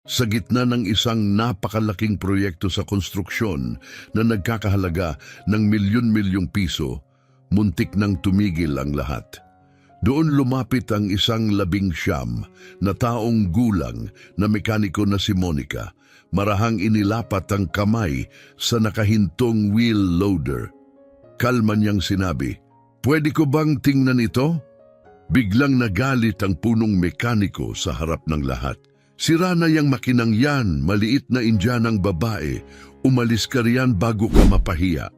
Sa gitna ng isang napakalaking proyekto sa konstruksyon na nagkakahalaga ng milyon-milyong piso, muntik nang tumigil ang lahat. Doon lumapit ang isang 19 na taong gulang na mekaniko na si Monica. Marahang inilapat ang kamay sa nakahintong wheel loader. Kalma niyang sinabi, "Pwede ko bang tingnan ito?" Biglang nagalit ang punong mekaniko sa harap ng lahat. "Sira na yang makinang yan, maliit na Indianang babae. Umalis ka riyan bago ka mapahiya."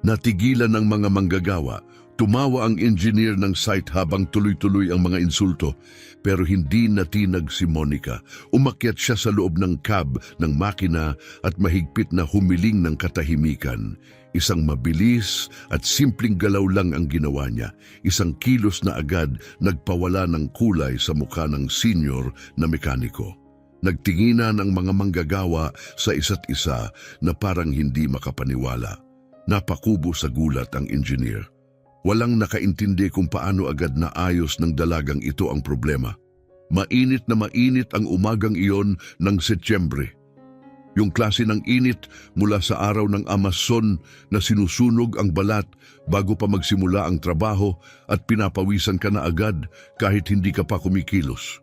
Natigilan ng mga manggagawa. Tumawa ang engineer ng site habang tuloy-tuloy ang mga insulto. Pero hindi natinag si Monica. Umakyat siya sa loob ng cab ng makina at mahigpit na humiling ng katahimikan. Isang mabilis at simpleng galaw lang ang ginawa niya. Isang kilos na agad nagpawala ng kulay sa mukha ng senior na mekaniko. Nagtinginan ang mga manggagawa sa isa't isa na parang hindi makapaniwala. Napakubo sa gulat ang engineer. Walang nakaintindi kung paano agad naayos ng dalagang ito ang problema. Mainit na mainit ang umagang iyon ng Setyembre. Yung klase ng init mula sa araw ng Amazon na sinusunog ang balat bago pa magsimula ang trabaho at pinapawisan ka na agad kahit hindi ka pa kumikilos.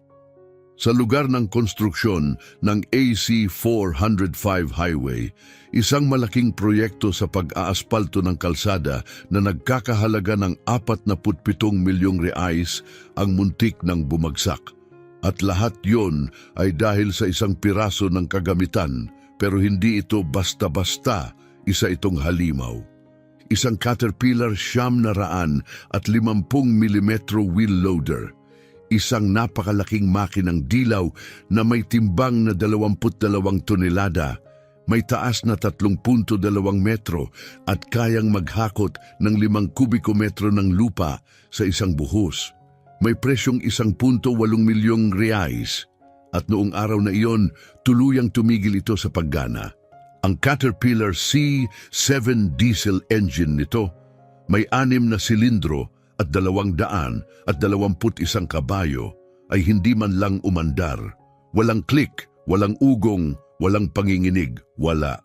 Sa lugar ng konstruksyon ng AC 405 Highway, isang malaking proyekto sa pag-aaspalto ng kalsada na nagkakahalaga ng 47 milyong reais ang muntik ng bumagsak. At lahat yon ay dahil sa isang piraso ng kagamitan, pero hindi ito basta-basta, isa itong halimaw. Isang Caterpillar 950 milimetro wheel loader. Isang napakalaking makinang dilaw na may timbang na 22 tonelada, may taas na 3.2 metro at kayang maghakot ng 5 kubikometro ng lupa sa isang buhos. May presyong 1.8 milyong reais at noong araw na iyon, tuluyang tumigil ito sa paggana. Ang Caterpillar C7 diesel engine nito may 6 na silindro at 221 kabayo ay hindi man lang umandar. Walang click, walang ugong, walang panginginig, wala.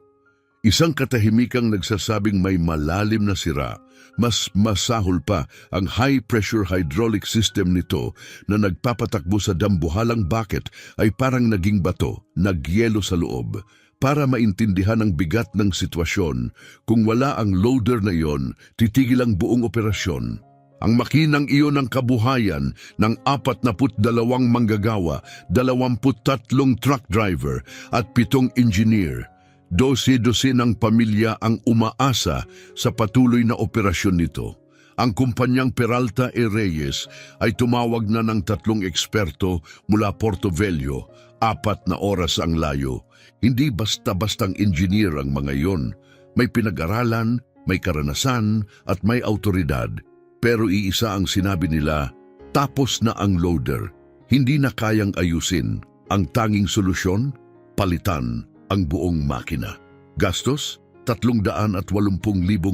Isang katahimikang nagsasabing may malalim na sira. Mas masahol pa ang high-pressure hydraulic system nito na nagpapatakbo sa dambuhalang bucket ay parang naging bato, nagyelo sa loob. Para maintindihan ang bigat ng sitwasyon, kung wala ang loader na iyon, titigil ang buong operasyon. Ang makinang iyon ng kabuhayan ng 42 manggagawa, 23 truck driver at 7 engineer. 12 ng pamilya ang umaasa sa patuloy na operasyon nito. Ang kumpanyang Peralta e Reyes ay tumawag na ng 3 eksperto mula Porto Velho, 4 na oras ang layo. Hindi basta-bastang engineer ang mga iyon. May pinag-aralan, may karanasan at may autoridad. Pero iisa ang sinabi nila, tapos na ang loader, hindi na kayang ayusin. Ang tanging solusyon, palitan ang buong makina. Gastos, 380,000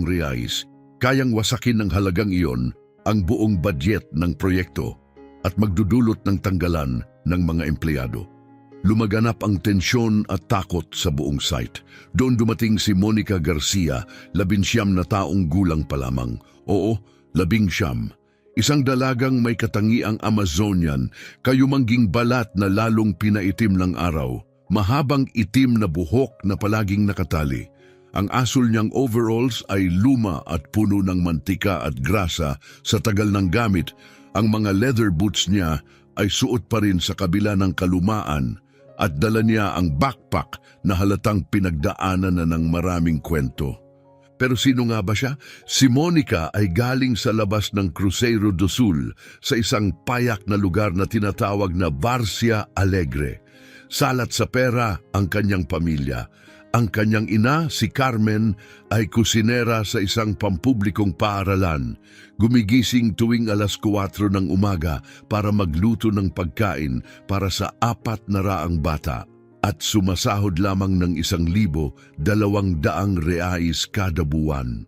reais. Kayang wasakin ng halagang iyon ang buong budget ng proyekto at magdudulot ng tanggalan ng mga empleyado. Lumaganap ang tensyon at takot sa buong site. Doon dumating si Monica Garcia, 19 na taong gulang pa lamang. Oo, 19. Isang dalagang may katangiang Amazonian, kayumangging balat na lalong pinaitim ng araw. Mahabang itim na buhok na palaging nakatali. Ang asul niyang overalls ay luma at puno ng mantika at grasa sa tagal ng gamit. Ang mga leather boots niya ay suot pa rin sa kabila ng kalumaan at dala niya ang backpack na halatang pinagdaanan na ng maraming kwento. Pero sino nga ba siya? Si Monica ay galing sa labas ng Cruzeiro do Sul sa isang payak na lugar na tinatawag na Várzea Alegre. Salat sa pera ang kanyang pamilya. Ang kanyang ina, si Carmen, ay kusinera sa isang pampublikong paaralan. Gumigising tuwing 4:00 ng umaga para magluto ng pagkain para sa 400 bata. At sumasahod lamang ng 1,200 reais kada buwan.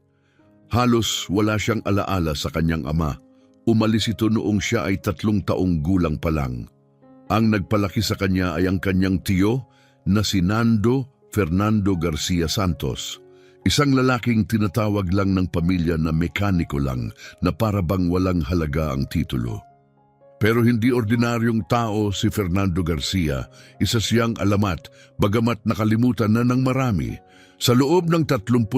Halos wala siyang alaala sa kanyang ama. Umalis ito noong siya ay 3 taong gulang pa lang. Ang nagpalaki sa kanya ay ang kanyang tiyo na si Nando Fernando Garcia Santos. Isang lalaking tinatawag lang ng pamilya na mekaniko lang na para bang walang halaga ang titulo. Pero hindi ordinaryong tao si Fernando Garcia, isa siyang alamat, bagamat nakalimutan na ng marami. Sa loob ng 35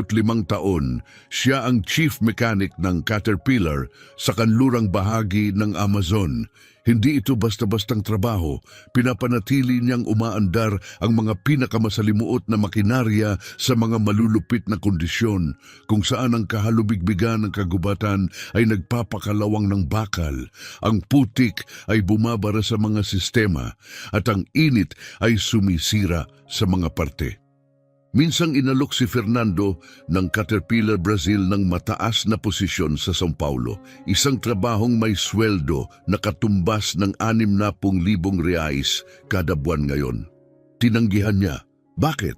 taon, siya ang chief mechanic ng Caterpillar sa kanlurang bahagi ng Amazon. Hindi ito basta-bastang trabaho, pinapanatili niyang umaandar ang mga pinakamasalimuot na makinarya sa mga malulupit na kondisyon, kung saan ang kahalubigbigan ng kagubatan ay nagpapakalawang ng bakal, ang putik ay bumabara sa mga sistema, at ang init ay sumisira sa mga parte. Minsang inalok si Fernando ng Caterpillar Brazil ng mataas na posisyon sa São Paulo, isang trabahong may sweldo na katumbas ng 60,000 reais kada buwan ngayon. Tinanggihan niya. Bakit?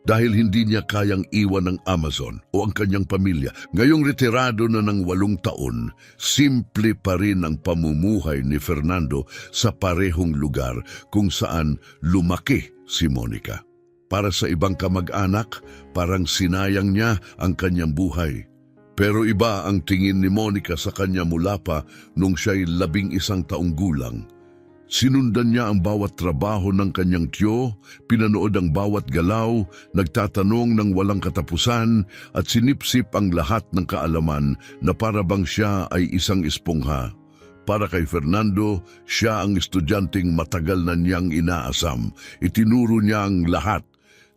Dahil hindi niya kayang iwan ng Amazon o ang kanyang pamilya. Ngayong retirado na ng 8 taon, simple pa rin ang pamumuhay ni Fernando sa parehong lugar kung saan lumaki si Monica. Para sa ibang kamag-anak, parang sinayang niya ang kanyang buhay. Pero iba ang tingin ni Monica sa kanya mula pa nung siya'y 11 taong gulang. Sinundan niya ang bawat trabaho ng kanyang tiyo, pinanood ang bawat galaw, nagtatanong ng walang katapusan at sinipsip ang lahat ng kaalaman na para bang siya ay isang espongha. Para kay Fernando, siya ang estudyanteng matagal na niyang inaasam. Itinuro niya ang lahat.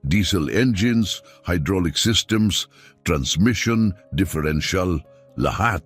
Diesel engines, hydraulic systems, transmission, differential, lahat.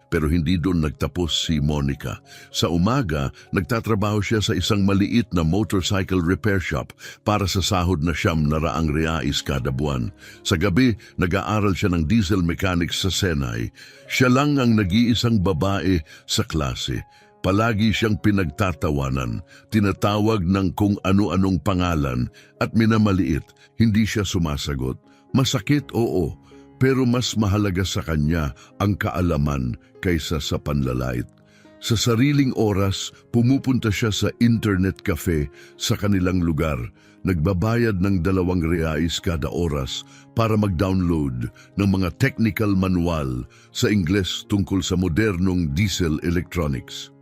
Pero hindi doon nagtapos si Monica. Sa umaga, nagtatrabaho siya sa isang maliit na motorcycle repair shop para sa sahod na ₱900 kada buwan. Sa gabi, nag-aaral siya ng diesel mechanics sa Senay. Siya lang ang nag-iisang babae sa klase. Palagi siyang pinagtatawanan, tinatawag ng kung ano-anong pangalan at minamaliit. Hindi siya sumasagot. Masakit, oo, pero mas mahalaga sa kanya ang kaalaman kaysa sa panlalait. Sa sariling oras, pumupunta siya sa internet cafe sa kanilang lugar. Nagbabayad ng ₱2 kada oras para mag-download ng mga technical manual sa Ingles tungkol sa modernong diesel electronics.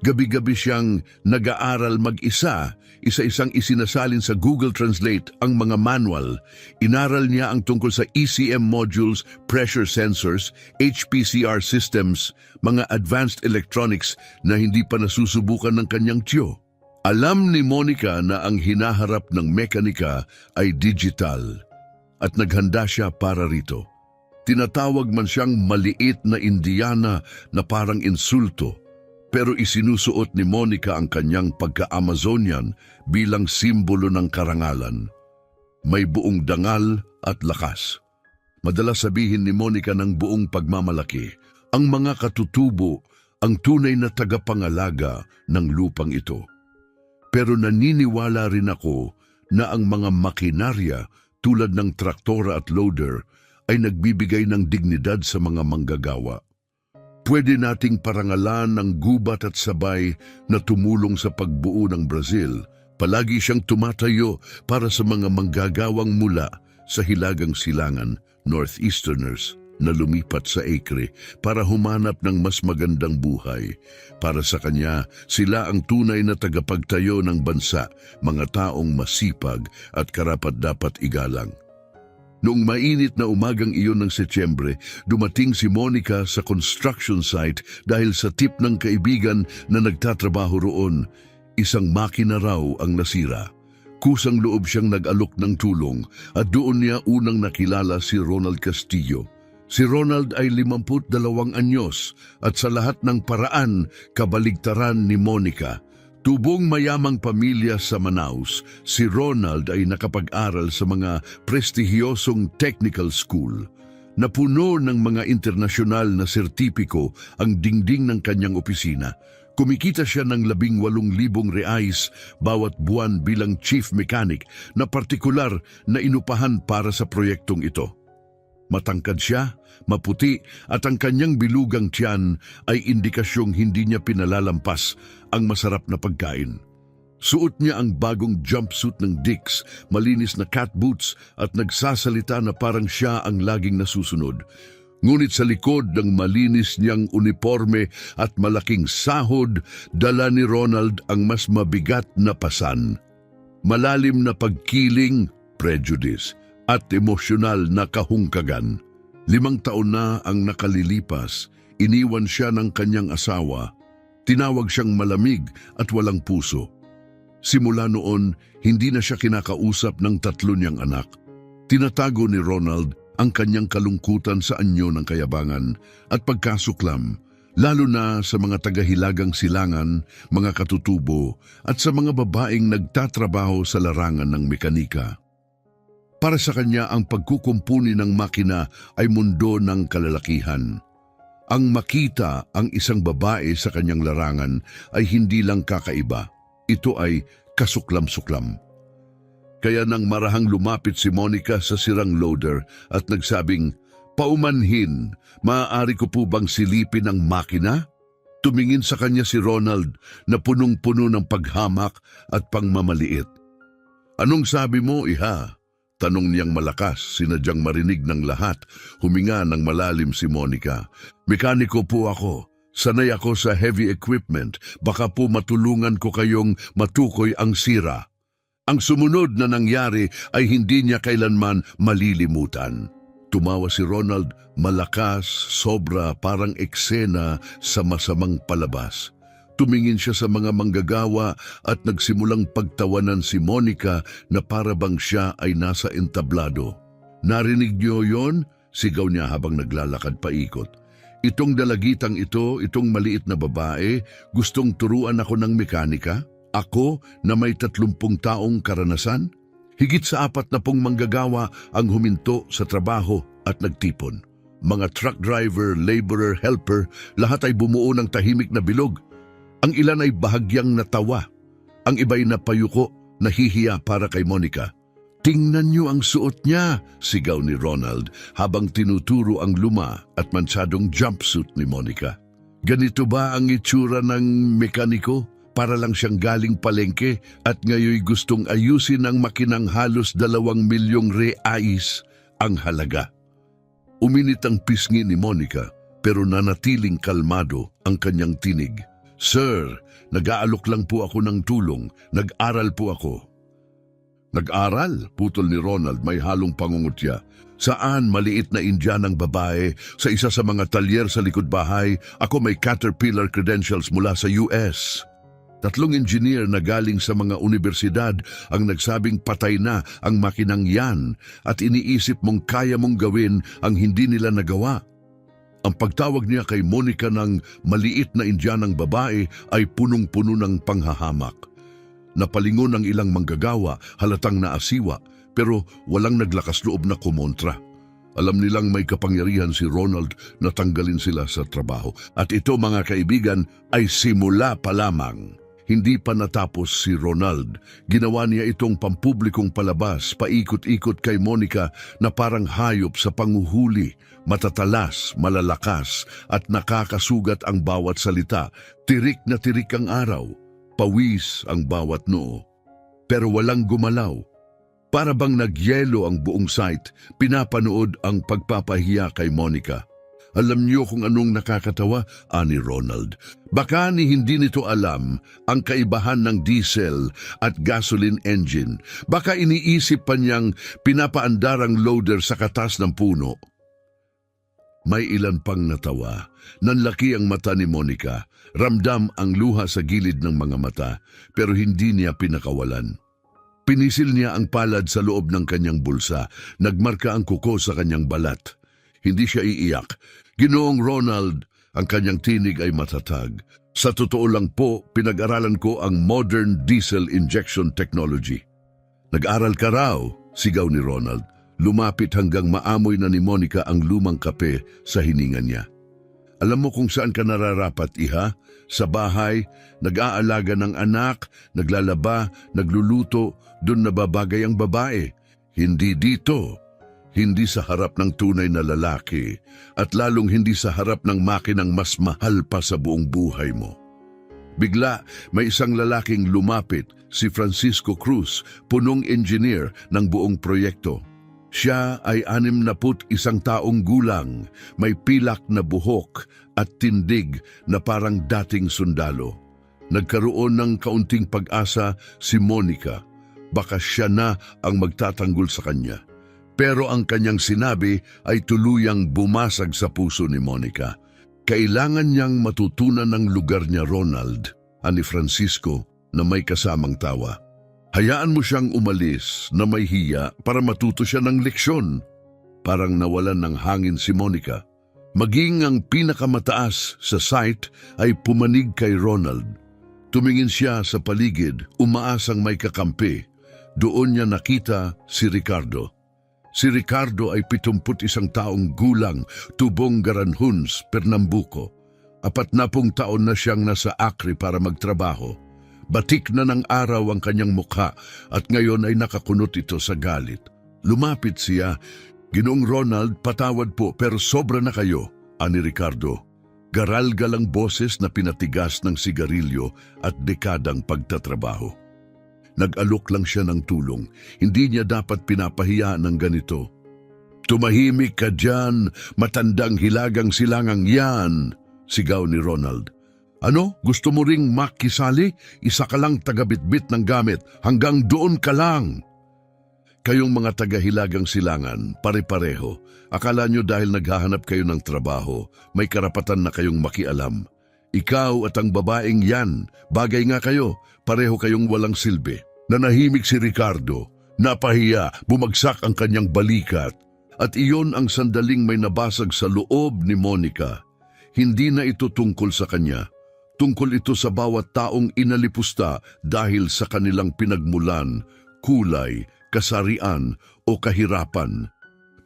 Gabi-gabi siyang nag-aaral mag-isa, isa-isang isinasalin sa Google Translate ang mga manual. Inaral niya ang tungkol sa ECM modules, pressure sensors, HPCR systems, mga advanced electronics na hindi pa nasusubukan ng kanyang tiyo. Alam ni Monica na ang hinaharap ng mekanika ay digital at naghanda siya para rito. Tinatawag man siyang maliit na Indiana na parang insulto. Pero isinusuot ni Monica ang kanyang pagka-Amazonian bilang simbolo ng karangalan. May buong dangal at lakas. Madalas sabihin ni Monica ng buong pagmamalaki, ang mga katutubo ang tunay na tagapangalaga ng lupang ito. Pero naniniwala rin ako na ang mga makinarya tulad ng traktora at loader ay nagbibigay ng dignidad sa mga manggagawa. Pwede nating parangalan ang gubat at sabay na tumulong sa pagbuo ng Brazil. Palagi siyang tumatayo para sa mga manggagawang mula sa Hilagang Silangan, Northeasterners, na lumipat sa Acre para humanap ng mas magandang buhay. Para sa kanya, sila ang tunay na tagapagtayo ng bansa, mga taong masipag at karapat-dapat igalang. Noong mainit na umagang iyon ng Setyembre, dumating si Monica sa construction site dahil sa tip ng kaibigan na nagtatrabaho roon. Isang makina raw ang nasira. Kusang loob siyang nag-alok ng tulong at doon niya unang nakilala si Ronald Castillo. Si Ronald ay 52 anyos at sa lahat ng paraan kabaligtaran ni Monica. Tubong mayamang pamilya sa Manaus, si Ronald ay nakapag-aral sa mga prestihiyosong technical school. Napuno ng mga internasyonal na sertipiko ang dingding ng kanyang opisina. Kumikita siya ng 18,000 reais bawat buwan bilang chief mechanic na partikular na inupahan para sa proyektong ito. Matangkad siya, maputi at ang kanyang bilugang tiyan ay indikasyong hindi niya pinalalampas ang masarap na pagkain. Suot niya ang bagong jumpsuit ng Dix, malinis na cat boots at nagsasalita na parang siya ang laging nasusunod. Ngunit sa likod ng malinis niyang uniforme at malaking sahod, dala ni Ronald ang mas mabigat na pasan. Malalim na pagkiling, prejudice, at emosyonal na kahungkagan. 5 taon na ang nakalilipas, iniwan siya ng kanyang asawa. Tinawag siyang malamig at walang puso. Simula noon, hindi na siya kinakausap ng 3 niyang anak. Tinatago ni Ronald ang kanyang kalungkutan sa anyo ng kayabangan at pagkasuklam, lalo na sa mga tagahilagang silangan, mga katutubo at sa mga babaeng nagtatrabaho sa larangan ng mekanika. Para sa kanya, ang pagkukumpuni ng makina ay mundo ng kalalakihan. Ang makita ang isang babae sa kanyang larangan ay hindi lang kakaiba. Ito ay kasuklam-suklam. Kaya nang marahang lumapit si Monica sa sirang loader at nagsabing, "Paumanhin, maaari ko po bang silipin ang makina?" Tumingin sa kanya si Ronald na punong-puno ng paghamak at pangmamaliit. "Anong sabi mo, iha?" Tanong niyang malakas, sinadyang marinig ng lahat. Huminga ng malalim si Monica. "Mekaniko po ako. Sanay ako sa heavy equipment. Baka po matulungan ko kayong matukoy ang sira." Ang sumunod na nangyari ay hindi niya kailanman malilimutan. Tumawa si Ronald, malakas, sobra, parang eksena sa masamang palabas. Tumingin siya sa mga manggagawa at nagsimulang pagtawanan si Monica na para bang siya ay nasa entablado. "Narinig niyo yon?" Sigaw niya habang naglalakad paikot. "Itong dalagitang ito, itong maliit na babae, gustong turuan ako ng mekanika? Ako na may 30 taong karanasan? Higit sa 40 manggagawa ang huminto sa trabaho at nagtipon. Mga truck driver, laborer, helper, lahat ay bumuo ng tahimik na bilog. Ang ilan ay bahagyang natawa. Ang iba'y napayuko, nahihiya para kay Monica. "Tingnan niyo ang suot niya," sigaw ni Ronald habang tinuturo ang luma at mansadong jumpsuit ni Monica. "Ganito ba ang itsura ng mekaniko? Para lang siyang galing palengke at ngayoy gustong ayusin ang makinang halos 2 milyong reais ang halaga." Uminit ang pisngi ni Monica pero nanatiling kalmado ang kanyang tinig. "Sir, nag-aalok lang po ako ng tulong. Nag-aral po ako." "Nag-aral?" Putol ni Ronald, may halong pangungutya. "Saan? Maliit na Indianang babae sa isa sa mga talyer sa likod bahay. Ako may Caterpillar credentials mula sa US. 3 engineer na galing sa mga universidad ang nagsabing patay na ang makinang yan at iniisip mong kaya mong gawin ang hindi nila nagawa." Ang pagtawag niya kay Monica ng maliit na Indianang babae ay punong-puno ng panghahamak. Napalingon ang ilang manggagawa, halatang naasiwa, pero walang naglakas loob na kumontra. Alam nilang may kapangyarihan si Ronald na tanggalin sila sa trabaho. At ito, mga kaibigan, ay simula pa lamang. Hindi pa natapos si Ronald. Ginawa niya itong pampublikong palabas, paikot-ikot kay Monica na parang hayop sa panguhuli, matatalas, malalakas at nakakasugat ang bawat salita. Tirik na tirik ang araw, pawis ang bawat noo. Pero walang gumalaw. Para bang nagyelo ang buong site, pinapanood ang pagpapahiya kay Monica. "Alam niyo kung anong nakakatawa?" ani Ronald. "Baka ni hindi nito alam ang kaibahan ng diesel at gasoline engine. Baka iniisip pa niyang pinapaandar ang loader sa katas ng puno." May ilan pang natawa. Nanlaki ang mata ni Monica. Ramdam ang luha sa gilid ng mga mata, pero hindi niya pinakawalan. Pinisil niya ang palad sa loob ng kanyang bulsa. Nagmarka ang kuko sa kanyang balat. Hindi siya iiyak. "Ginoong Ronald," ang kanyang tinig ay matatag. "Sa totoo lang po, pinag-aralan ko ang modern diesel injection technology." "Nag-aral ka raw?" sigaw ni Ronald. Lumapit hanggang maamoy na ni Monica ang lumang kape sa hininga niya. "Alam mo kung saan ka nararapat, iha? Sa bahay, nag-aalaga ng anak, naglalaba, nagluluto, doon nababagay ang babae. Hindi dito. Hindi sa harap ng tunay na lalaki at lalong hindi sa harap ng makinang mas mahal pa sa buong buhay mo." Bigla, may isang lalaking lumapit, si Francisco Cruz, punong engineer ng buong proyekto. Siya ay 61 taong gulang, may pilak na buhok at tindig na parang dating sundalo. Nagkaroon ng kaunting pag-asa si Monica. Baka siya na ang magtatanggol sa kanya. Pero ang kanyang sinabi ay tuluyang bumasag sa puso ni Monica. Kailangan niyang matutunan ng lugar niya, Ronald, ani Francisco, na may kasamang tawa. Hayaan mo siyang umalis na may hiya para matuto siya ng leksyon. Parang nawalan ng hangin si Monica. Maging ang pinakamataas sa site ay pumanig kay Ronald. Tumingin siya sa paligid, umaasang may kakampi. Doon niya nakita si Ricardo. Si Ricardo ay 71 taong gulang, tubong Garanhuns, Pernambuco. 40 taon na siyang nasa Acre para magtrabaho. Batik na ng araw ang kanyang mukha at ngayon ay nakakunot ito sa galit. Lumapit siya. "Ginoong Ronald, patawad po pero sobra na kayo," ani Ricardo. Garal-galang boses na pinatigas ng sigarilyo at dekadang pagtatrabaho. Nag-alok lang siya ng tulong. Hindi niya dapat pinapahiya ng ganito. "Tumahimik ka dyan, matandang hilagang silangang yan," sigaw ni Ronald. "Ano? Gusto mo ring makisali? Isa ka lang taga-bitbit ng gamit. Hanggang doon ka lang." Kayong mga taga-hilagang silangan, pare-pareho. Akala nyo dahil naghahanap kayo ng trabaho, may karapatan na kayong makialam. Ikaw at ang babaeng yan, bagay nga kayo, pareho kayong walang silbi. Nanahimik si Ricardo, napahiya, bumagsak ang kanyang balikat. At iyon ang sandaling may nabasag sa loob ni Monica. Hindi na ito tungkol sa kanya. Tungkol ito sa bawat taong inalipusta dahil sa kanilang pinagmulan, kulay, kasarian o kahirapan.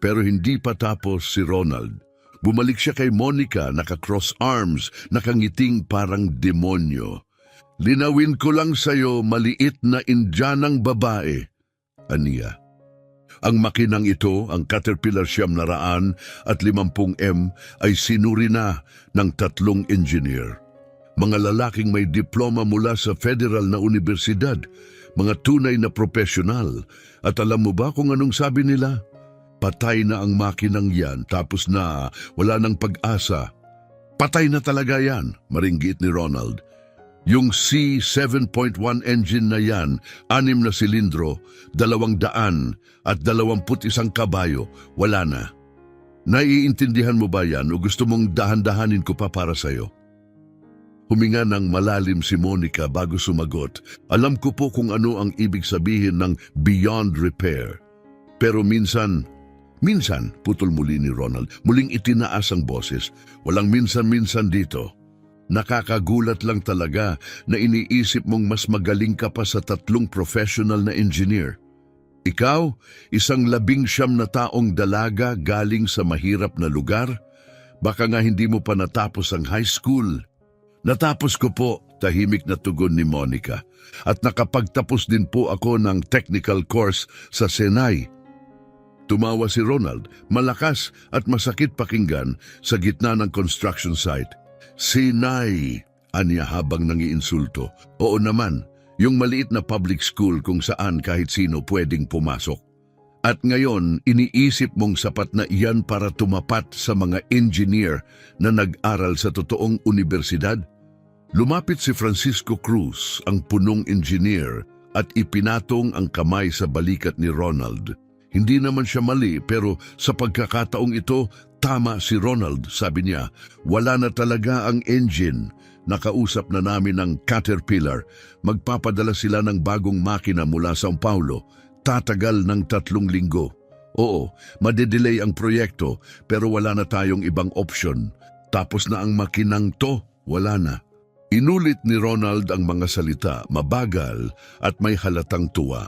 Pero hindi pa tapos si Ronald. Bumalik siya kay Monica, naka-cross arms, nakangiting parang demonyo. "Linawin ko lang sa'yo, maliit na Indianang babae," aniya. Ang makinang ito, ang Caterpillar 900 at 50M, ay sinuri na ng 3 engineer. Mga lalaking may diploma mula sa federal na universidad, mga tunay na profesional. At alam mo ba kung anong sabi nila? Patay na ang makinang yan, tapos na, wala nang pag-asa. Patay na talaga yan, maringgit ni Ronald. Yung C7.1 engine na yan, 6 na silindro, 200 at 21 kabayo, wala na. Naiintindihan mo ba yan o gusto mong dahan-dahanin ko pa para sa'yo? Huminga ng malalim si Monica bago sumagot. "Alam ko po kung ano ang ibig sabihin ng beyond repair. Pero minsan, putol muli ni Ronald, muling itinaas ang boses. Walang minsan-minsan dito. Nakakagulat lang talaga na iniisip mong mas magaling ka pa sa 3 professional na engineer. Ikaw, isang 19 na taong dalaga galing sa mahirap na lugar? Baka nga hindi mo pa natapos ang high school." "Natapos ko po," tahimik na tugon ni Monica. "At nakapagtapos din po ako ng technical course sa Senay." Tumawa si Ronald, malakas at masakit pakinggan sa gitna ng construction site. "Senay," aniya habang nangiinsulto. "Oo naman, yung maliit na public school kung saan kahit sino pwedeng pumasok. At ngayon, iniisip mong sapat na iyan para tumapat sa mga engineer na nag-aral sa totoong universidad?" Lumapit si Francisco Cruz, ang punong engineer, at ipinatong ang kamay sa balikat ni Ronald. Hindi naman siya mali, pero sa pagkakataong ito, tama si Ronald, sabi niya. "Wala na talaga ang engine. Nakausap na namin ang Caterpillar. Magpapadala sila ng bagong makina mula São Paulo. Tatagal ng 3 linggo. Oo, madedelay ang proyekto, pero wala na tayong ibang option. Tapos na ang makinang to, wala na." Inulit ni Ronald ang mga salita, mabagal at may halatang tuwa.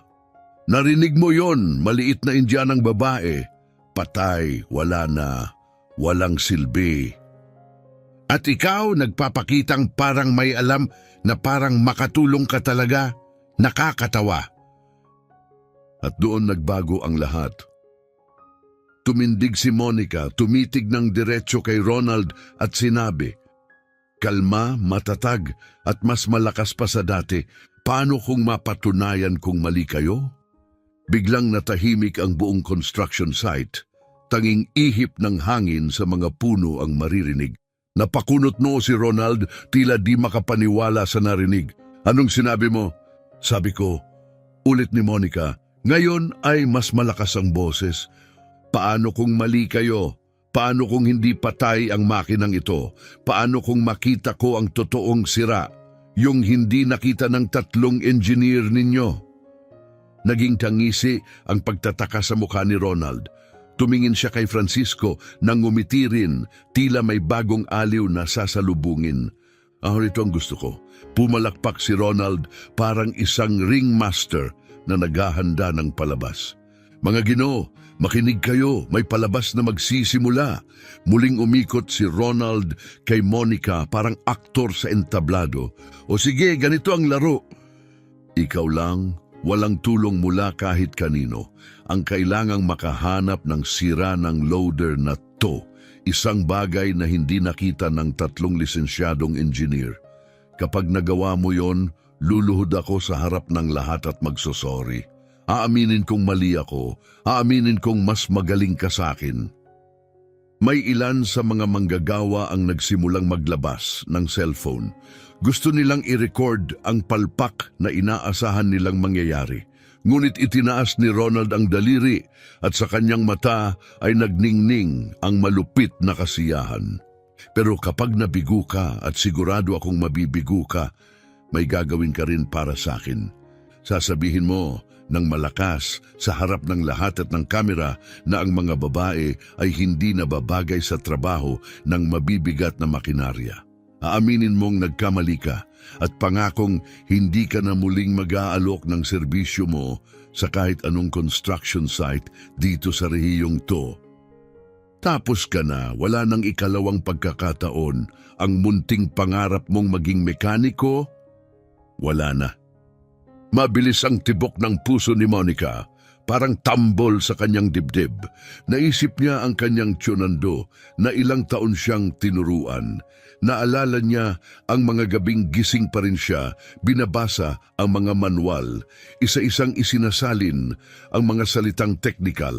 "Narinig mo yon, maliit na Indianang babae. Patay, wala na, walang silbi. At ikaw nagpapakitang parang may alam na parang makatulong ka talaga. Nakakatawa." At doon nagbago ang lahat. Tumindig si Monica, tumitig ng diretso kay Ronald at sinabi, kalma, matatag, at mas malakas pa sa dati. Paano kung mapatunayan kung mali kayo? Biglang natahimik ang buong construction site. Tanging ihip ng hangin sa mga puno ang maririnig. Napakunot noo si Ronald, tila di makapaniwala sa narinig. Anong sinabi mo? Sabi ko, ulit ni Monica, ngayon ay mas malakas ang boses. Paano kung mali kayo? Paano kung hindi patay ang makinang ito? Paano kung makita ko ang totoong sira? Yung hindi nakita ng 3 engineer ninyo? Naging tangisi ang pagtataka sa mukha ni Ronald. Tumingin siya kay Francisco nang ngumiti rin, tila may bagong aliw na sasalubungin. Ito ang gusto ko. Pumalakpak si Ronald parang isang ringmaster na naghahanda ng palabas. Mga Ginoo, makinig kayo, may palabas na magsisimula. Muling umikot si Ronald kay Monica parang aktor sa entablado. O sige, ganito ang laro. Ikaw lang, walang tulong mula kahit kanino. Ang kailangang makahanap ng sira ng loader na to. Isang bagay na hindi nakita ng 3 lisensyadong engineer. Kapag nagawa mo yon, luluhod ako sa harap ng lahat at magsosorry. Aaminin kong mali ako. Aaminin kong mas magaling ka sa akin. May ilan sa mga manggagawa ang nagsimulang maglabas ng cellphone. Gusto nilang i-record ang palpak na inaasahan nilang mangyayari. Ngunit itinaas ni Ronald ang daliri at sa kanyang mata ay nagningning ang malupit na kasiyahan. Pero kapag nabigo ka at sigurado akong mabibigo ka, may gagawin ka rin para sa akin. Sasabihin mo ng malakas sa harap ng lahat at ng kamera na ang mga babae ay hindi nababagay sa trabaho ng mabibigat na makinarya. Aaminin mong nagkamali ka at pangakong hindi ka na muling mag-aalok ng serbisyo mo sa kahit anong construction site dito sa rehiyong to. Tapos ka na, wala nang ikalawang pagkakataon. Ang munting pangarap mong maging mekaniko, wala na. Mabilis ang tibok ng puso ni Monica, parang tambol sa kanyang dibdib. Naisip niya ang kanyang tiyonando na ilang taon siyang tinuruan. Naalala niya ang mga gabing gising pa rin siya, binabasa ang mga manual, isa-isang isinasalin ang mga salitang teknikal.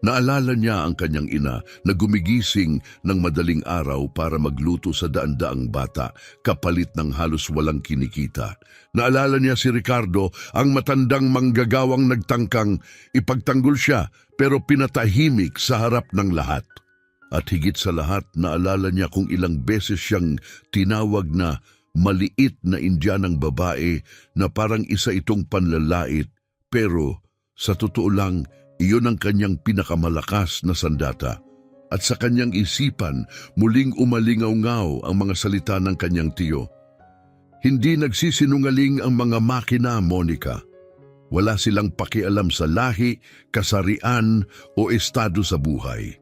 Naalala niya ang kanyang ina na gumigising ng madaling araw para magluto sa daan-daang bata, kapalit ng halos walang kinikita. Naalala niya si Ricardo, ang matandang manggagawang nagtangkang ipagtanggol siya pero pinatahimik sa harap ng lahat. At higit sa lahat, naalala niya kung ilang beses siyang tinawag na maliit na Indianang babae na parang isa itong panlalait, pero sa totoo lang, iyon ang kanyang pinakamalakas na sandata. At sa kanyang isipan, muling umalingaw-ngaw ang mga salita ng kanyang tiyo. Hindi nagsisinungaling ang mga makina, Monica. Wala silang pakialam sa lahi, kasarian o estado sa buhay.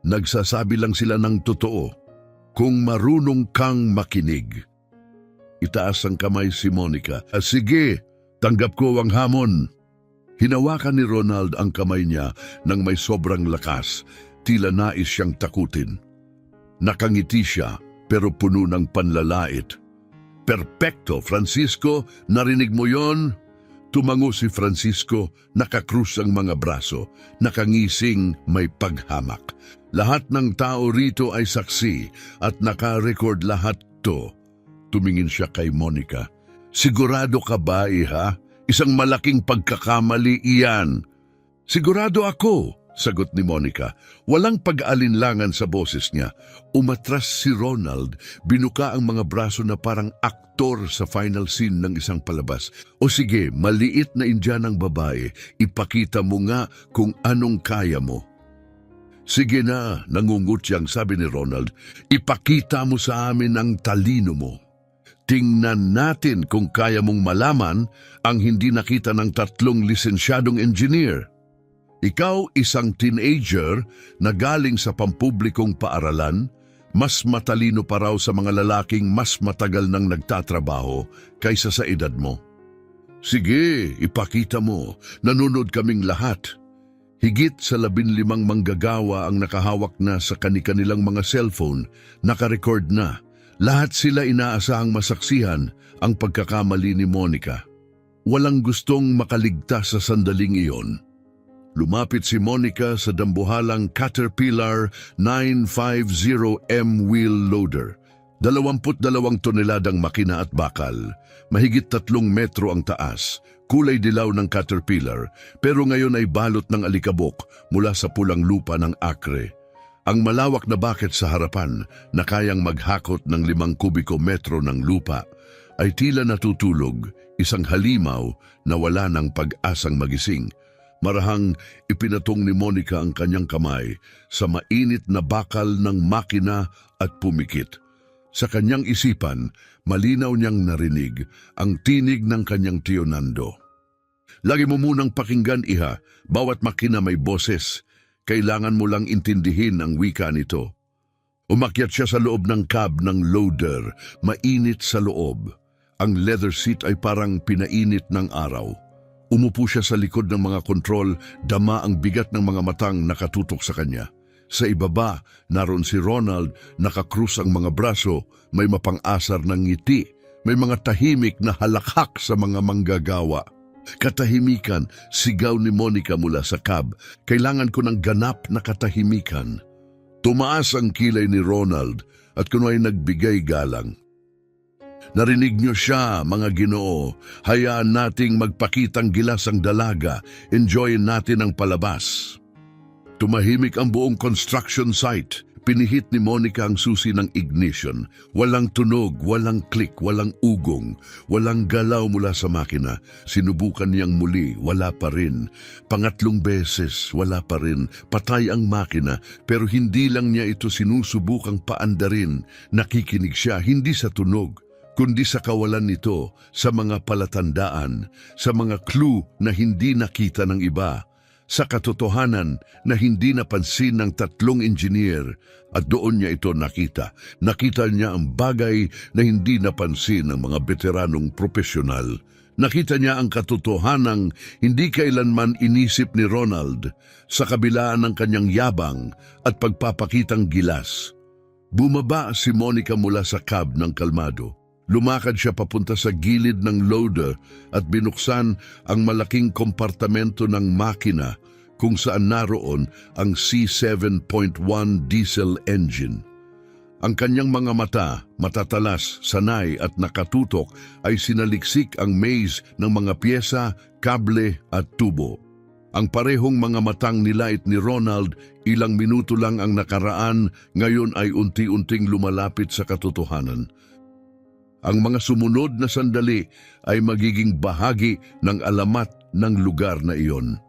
Nagsasabi lang sila ng totoo kung marunong kang makinig. Itaas ang kamay si Monica. Sige, tanggap ko ang hamon. Hinawakan ni Ronald ang kamay niya nang may sobrang lakas, tila nais siyang takutin. Nakangiti siya pero puno ng panlalait. Perpekto, Francisco, narinig mo yon? Tumango si Francisco, nakakrus ang mga braso, nakangising may paghamak. Lahat ng tao rito ay saksi at nakarecord lahat to. Tumingin siya kay Monica. Sigurado ka ba, iha? Isang malaking pagkakamali iyan. Sigurado ako, sagot ni Monica. Walang pag-alinlangan sa boses niya. Umatras si Ronald, binuka ang mga braso na parang aktor sa final scene ng isang palabas. O sige, maliit na Indianang babae, ipakita mo nga kung anong kaya mo. Sige na, nangungutyang sabi ni Ronald, ipakita mo sa amin ang talino mo. Tingnan natin kung kaya mong malaman ang hindi nakita ng 3 lisensyadong engineer. Ikaw, isang teenager na galing sa pampublikong paaralan, mas matalino pa raw sa mga lalaking mas matagal nang nagtatrabaho kaysa sa edad mo. Sige, ipakita mo. Nanonood kaming lahat. Higit sa 15 manggagawa ang nakahawak na sa kanilang mga cellphone, nakarecord na. Lahat sila inaasahang masaksihan ang pagkakamali ni Monica. Walang gustong makaligtas sa sandaling iyon. Lumapit si Monica sa dambuhalang Caterpillar 950M wheel loader. 22 toneladang makina at bakal. Mahigit 3 metro ang taas. Kulay dilaw ng Caterpillar, pero ngayon ay balot ng alikabok mula sa pulang lupa ng Acre. Ang malawak na bucket sa harapan na kayang maghakot ng 5 kubiko metro ng lupa ay tila natutulog, isang halimaw na wala ng pag-asang magising. Marahang ipinatong ni Monica ang kanyang kamay sa mainit na bakal ng makina at pumikit. Sa kanyang isipan, malinaw niyang narinig ang tinig ng kanyang tiyo Nando. Lagi mo munang pakinggan, iha, bawat makina may boses. Kailangan mo lang intindihin ang wika nito. Umakyat siya sa loob ng cab ng loader, mainit sa loob. Ang leather seat ay parang pinainit ng araw. Umupo siya sa likod ng mga kontrol, dama ang bigat ng mga matang nakatutok sa kanya. Sa ibaba, naroon si Ronald, nakakrus ang mga braso, may mapang-asar ng ngiti, may mga tahimik na halakhak sa mga manggagawa. Katahimikan, sigaw ni Monica mula sa cab. Kailangan ko ng ganap na katahimikan. Tumaas ang kilay ni Ronald at kuno ay nagbigay galang. Narinig niyo siya, mga Ginoo. Hayaan nating magpakitang gilas ang dalaga. Enjoyin natin ang palabas. Tumahimik ang buong construction site. Pinihit ni Monica ang susi ng ignition. Walang tunog, walang click, walang ugong, walang galaw mula sa makina. Sinubukan niyang muli, wala pa rin. Pangatlong beses, wala pa rin. Patay ang makina, pero hindi lang niya ito sinusubukang paandarin. Nakikinig siya, hindi sa tunog, kundi sa kawalan nito, sa mga palatandaan, sa mga clue na hindi nakita ng iba. Sa katotohanan na hindi napansin ng 3 engineer at doon niya ito nakita. Nakita niya ang bagay na hindi napansin ng mga veteranong profesional. Nakita niya ang katotohanang hindi kailanman inisip ni Ronald sa kabilaan ng kanyang yabang at pagpapakitang gilas. Bumaba si Monica mula sa cab ng kalmado. Lumakad siya papunta sa gilid ng loader at binuksan ang malaking kompartamento ng makina kung saan naroon ang C7.1 diesel engine. Ang kanyang mga mata, matatalas, sanay at nakatutok ay sinaliksik ang maze ng mga pyesa, kable at tubo. Ang parehong mga matang nilait ni Ronald, ilang minuto lang ang nakaraan, ngayon ay unti-unting lumalapit sa katotohanan. Ang mga sumunod na sandali ay magiging bahagi ng alamat ng lugar na iyon.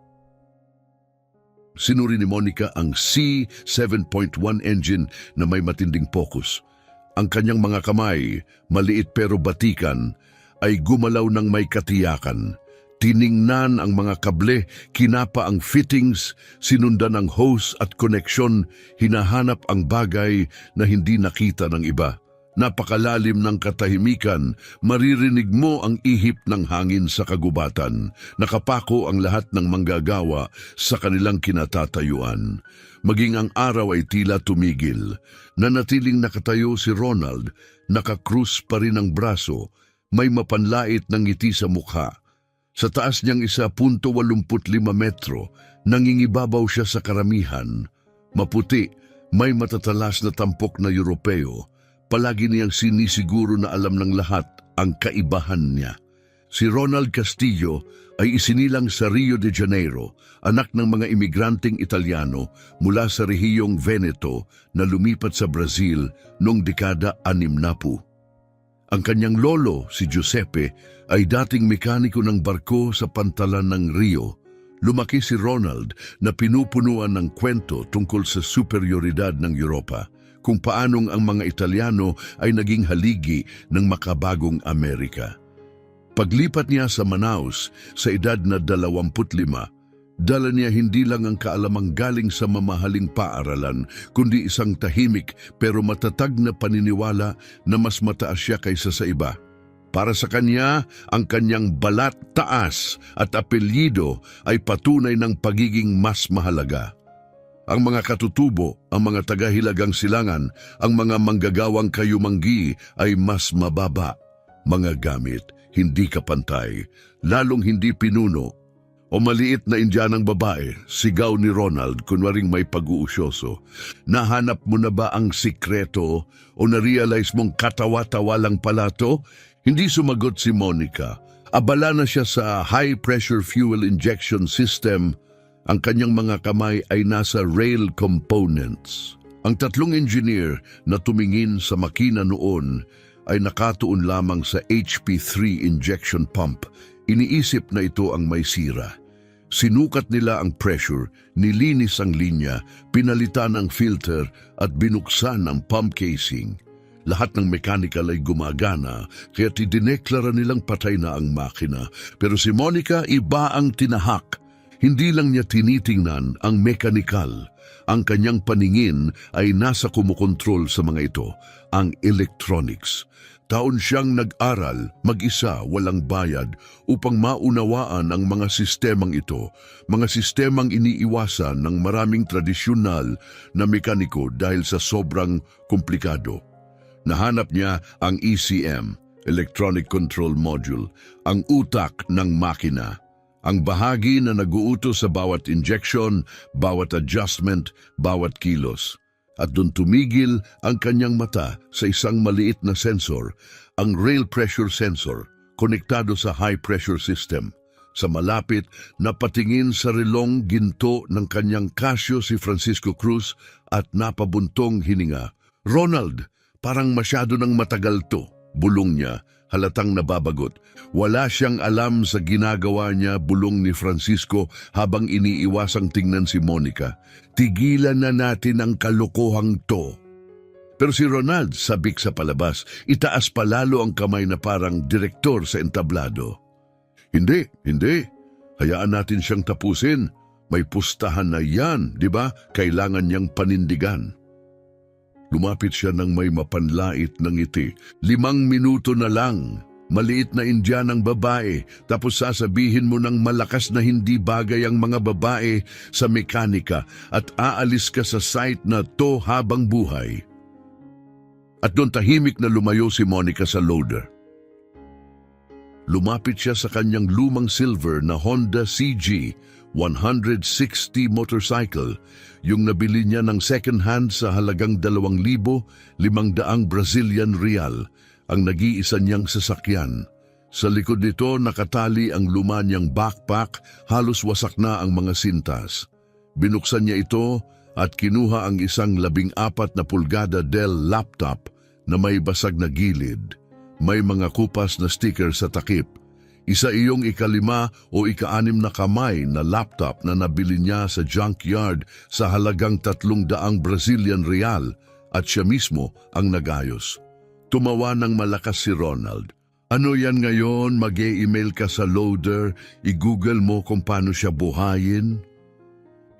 Sinuri ni Monica ang C7.1 engine na may matinding focus. Ang kanyang mga kamay, maliit pero batikan, ay gumalaw ng may katiyakan. Tiningnan ang mga kable, kinapa ang fittings, sinundan ang hose at koneksyon, hinahanap ang bagay na hindi nakita ng iba. Napakalalim ng katahimikan, maririnig mo ang ihip ng hangin sa kagubatan. Nakapako ang lahat ng manggagawa sa kanilang kinatatayuan. Maging ang araw ay tila tumigil. Nanatiling nakatayo si Ronald, nakakrus pa rin ang braso, may mapanlait ng ngiti sa mukha. Sa taas niyang 1.85 metro, nangingibabaw siya sa karamihan. Maputi, may matatalas na tampok na Europeo. Palagi niyang sinisiguro na alam ng lahat ang kaibahan niya. Si Ronald Castillo ay isinilang sa Rio de Janeiro, anak ng mga imigranteng Italyano mula sa rehiyong Veneto na lumipat sa Brazil noong dekada 60. Ang kanyang lolo, si Giuseppe, ay dating mekaniko ng barko sa pantalan ng Rio. Lumaki si Ronald na pinupunuan ng kwento tungkol sa superioridad ng Europa, kung paanong ang mga Italyano ay naging haligi ng makabagong Amerika. Paglipat niya sa Manaus sa edad na 25, dala niya hindi lang ang kaalamang galing sa mamahaling paaralan, kundi isang tahimik pero matatag na paniniwala na mas mataas siya kaysa sa iba. Para sa kanya, ang kanyang balat, taas at apelyido ay patunay ng pagiging mas mahalaga. Ang mga katutubo, ang mga tagahilagang silangan, ang mga manggagawang kayumanggi ay mas mababa. Mga gamit, hindi kapantay, lalong hindi pinuno. O maliit na Indianang babae, sigaw ni Ronald kunwaring may pag-uusyoso. Nahanap mo na ba ang sikreto o na-realize mong katawa-tawa lang pala to? Hindi sumagot si Monica. Abala na siya sa high-pressure fuel injection system. Ang kanyang mga kamay ay nasa rail components. Ang tatlong engineer na tumingin sa makina noon ay nakatuon lamang sa HP3 injection pump. Iniisip na ito ang may sira. Sinukat nila ang pressure, nilinis ang linya, pinalitan ang filter at binuksan ang pump casing. Lahat ng mechanical ay gumagana kaya dineklara nilang patay na ang makina. Pero si Monica iba ang tinahak. Hindi lang niya tinitingnan ang mechanical. Ang kanyang paningin ay nasa kumukontrol sa mga ito, ang electronics. Taon siyang nag-aral, mag-isa, walang bayad, upang maunawaan ang mga sistemang ito, mga sistemang iniiwasan ng maraming tradisyonal na mekaniko dahil sa sobrang komplikado. Nahanap niya ang ECM, Electronic Control Module, ang utak ng makina. Ang bahagi na nag-uutos sa bawat injection, bawat adjustment, bawat kilos. At doon tumigil ang kanyang mata sa isang maliit na sensor, ang rail pressure sensor, konektado sa high pressure system. Sa malapit, napatingin sa relong ginto ng kanyang Casio si Francisco Cruz at napabuntong hininga. Ronald, parang masyado nang matagal to, bulong niya. Halatang nababagot. Wala siyang alam sa ginagawa niya, bulong ni Francisco habang iniiwasang tingnan si Monica. Tigilan na natin ang kalokohang to. Pero si Ronald, sabik sa palabas, itaas palalo ang kamay na parang direktor sa entablado. Hindi. Hayaan natin siyang tapusin. May pustahan na yan, di ba? Kailangan niyang panindigan. Lumapit siya ng may mapanlait ng ngiti. 5 minuto na lang. Maliit na Indianang babae, tapos sasabihin mo ng malakas na hindi bagay ang mga babae sa mekanika at aalis ka sa site na to habang buhay. At doon tahimik na lumayo si Monica sa loader. Lumapit siya sa kanyang lumang silver na Honda CG 160 motorcycle, yung nabili niya ng second hand sa halagang 2,500 Brazilian real, ang nag-iisa niyang sasakyan. Sa likod nito nakatali ang luma niyang backpack, halos wasak na ang mga sintas. Binuksan niya ito at kinuha ang isang 14 na pulgada Dell laptop na may basag na gilid. May mga kupas na sticker sa takip. Isa iyong 5 o 6 na kamay na laptop na nabili niya sa junkyard sa halagang 300 Brazilian real at siya mismo ang nagayos. Tumawa ng malakas si Ronald. Ano yan ngayon? Mag-e-email ka sa loader, i-google mo kung paano siya buhayin?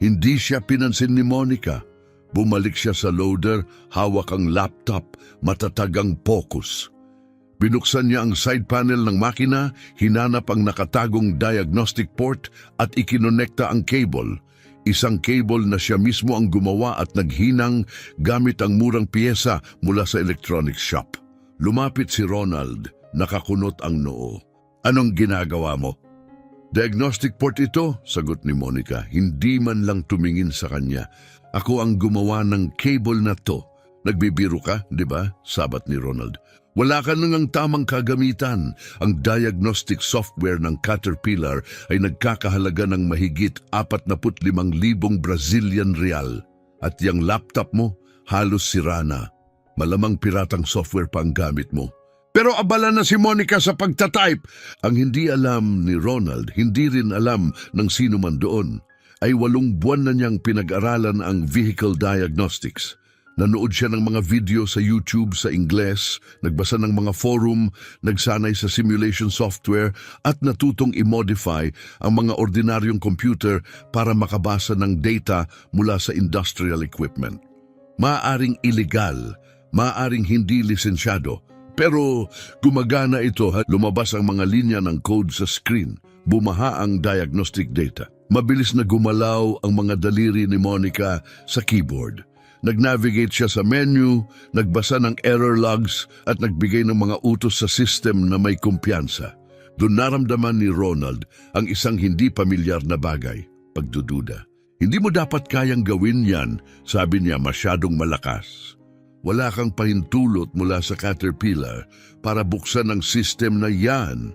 Hindi siya pinansin ni Monica. Bumalik siya sa loader, hawak ang laptop, matatagang focus. Binuksan niya ang side panel ng makina, hinanap ang nakatagong diagnostic port at ikinonekta ang cable. Isang cable na siya mismo ang gumawa at naghinang gamit ang murang piyesa mula sa electronics shop. Lumapit si Ronald, nakakunot ang noo. Anong ginagawa mo? Diagnostic port ito, sagot ni Monica, hindi man lang tumingin sa kanya. Ako ang gumawa ng cable na to. Nagbibiro ka, di ba? Sabat ni Ronald. Wala ka nang ang tamang kagamitan. Ang diagnostic software ng Caterpillar ay nagkakahalaga ng mahigit 45,000 Brazilian real. At yung laptop mo, halos sira na. Malamang piratang software pa ang gamit mo. Pero abala na si Monica sa pagtatype. Ang hindi alam ni Ronald, hindi rin alam ng sino man doon, ay 8 buwan na niyang pinag-aralan ang vehicle diagnostics. Nanood siya ng mga video sa YouTube sa Ingles, nagbasa ng mga forum, nagsanay sa simulation software at natutong i-modify ang mga ordinaryong computer para makabasa ng data mula sa industrial equipment. Maaring illegal, maaring hindi lisensyado, pero gumagana ito. Lumabas ang mga linya ng code sa screen, bumaha ang diagnostic data. Mabilis na gumalaw ang mga daliri ni Monica sa keyboard. Nag-navigate siya sa menu, nagbasa ng error logs at nagbigay ng mga utos sa system na may kumpiyansa. Doon naramdaman ni Ronald ang isang hindi pamilyar na bagay, pagdududa. Hindi mo dapat kayang gawin yan, sabi niya, masyadong malakas. Wala kang pahintulot mula sa Caterpillar para buksan ang system na yan.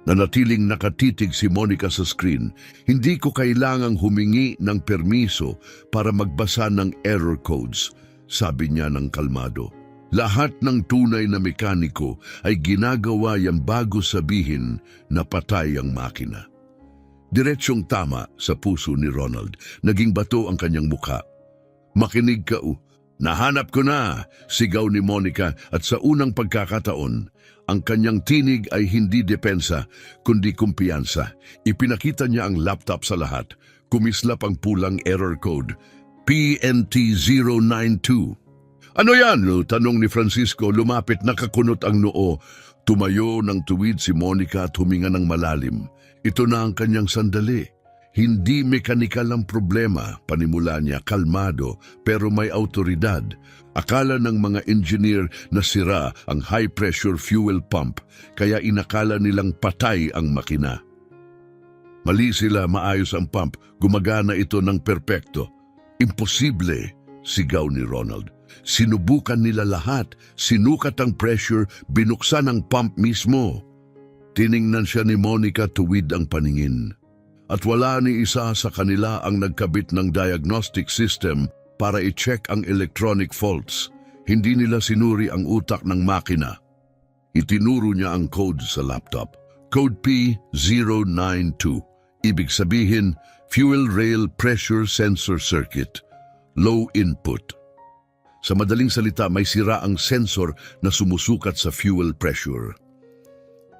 Nanatiling nakatitig si Monica sa screen. Hindi ko kailangang humingi ng permiso para magbasa ng error codes, sabi niya ng kalmado. Lahat ng tunay na mekaniko ay ginagawa yan bago sabihin na patay ang makina. Diretsyong tama sa puso ni Ronald. Naging bato ang kanyang mukha. Makinig ka. Nahanap ko na, sigaw ni Monica, at sa unang pagkakataon, ang kanyang tinig ay hindi depensa, kundi kumpiyansa. Ipinakita niya ang laptop sa lahat. Kumislap ang pulang error code, PNT092. Ano yan? Tanong ni Francisco, lumapit, nakakunot ang noo. Tumayo ng tuwid si Monica at huminga ng malalim. Ito na ang kanyang sandali. Hindi mekanikal ang problema, panimula niya, kalmado, pero may autoridad. Akala ng mga engineer na sira ang high-pressure fuel pump, kaya inakala nilang patay ang makina. Mali sila, maayos ang pump, gumagana ito ng perpekto. Imposible, sigaw ni Ronald. Sinubukan nila lahat, sinukat ang pressure, binuksan ang pump mismo. Tiningnan siya ni Monica, tuwid ang paningin. At wala ni isa sa kanila ang nagkabit ng diagnostic system para i-check ang electronic faults. Hindi nila sinuri ang utak ng makina. Itinuro niya ang code sa laptop. Code P092. Ibig sabihin, fuel rail pressure sensor circuit. Low input. Sa madaling salita, may sira ang sensor na sumusukat sa fuel pressure.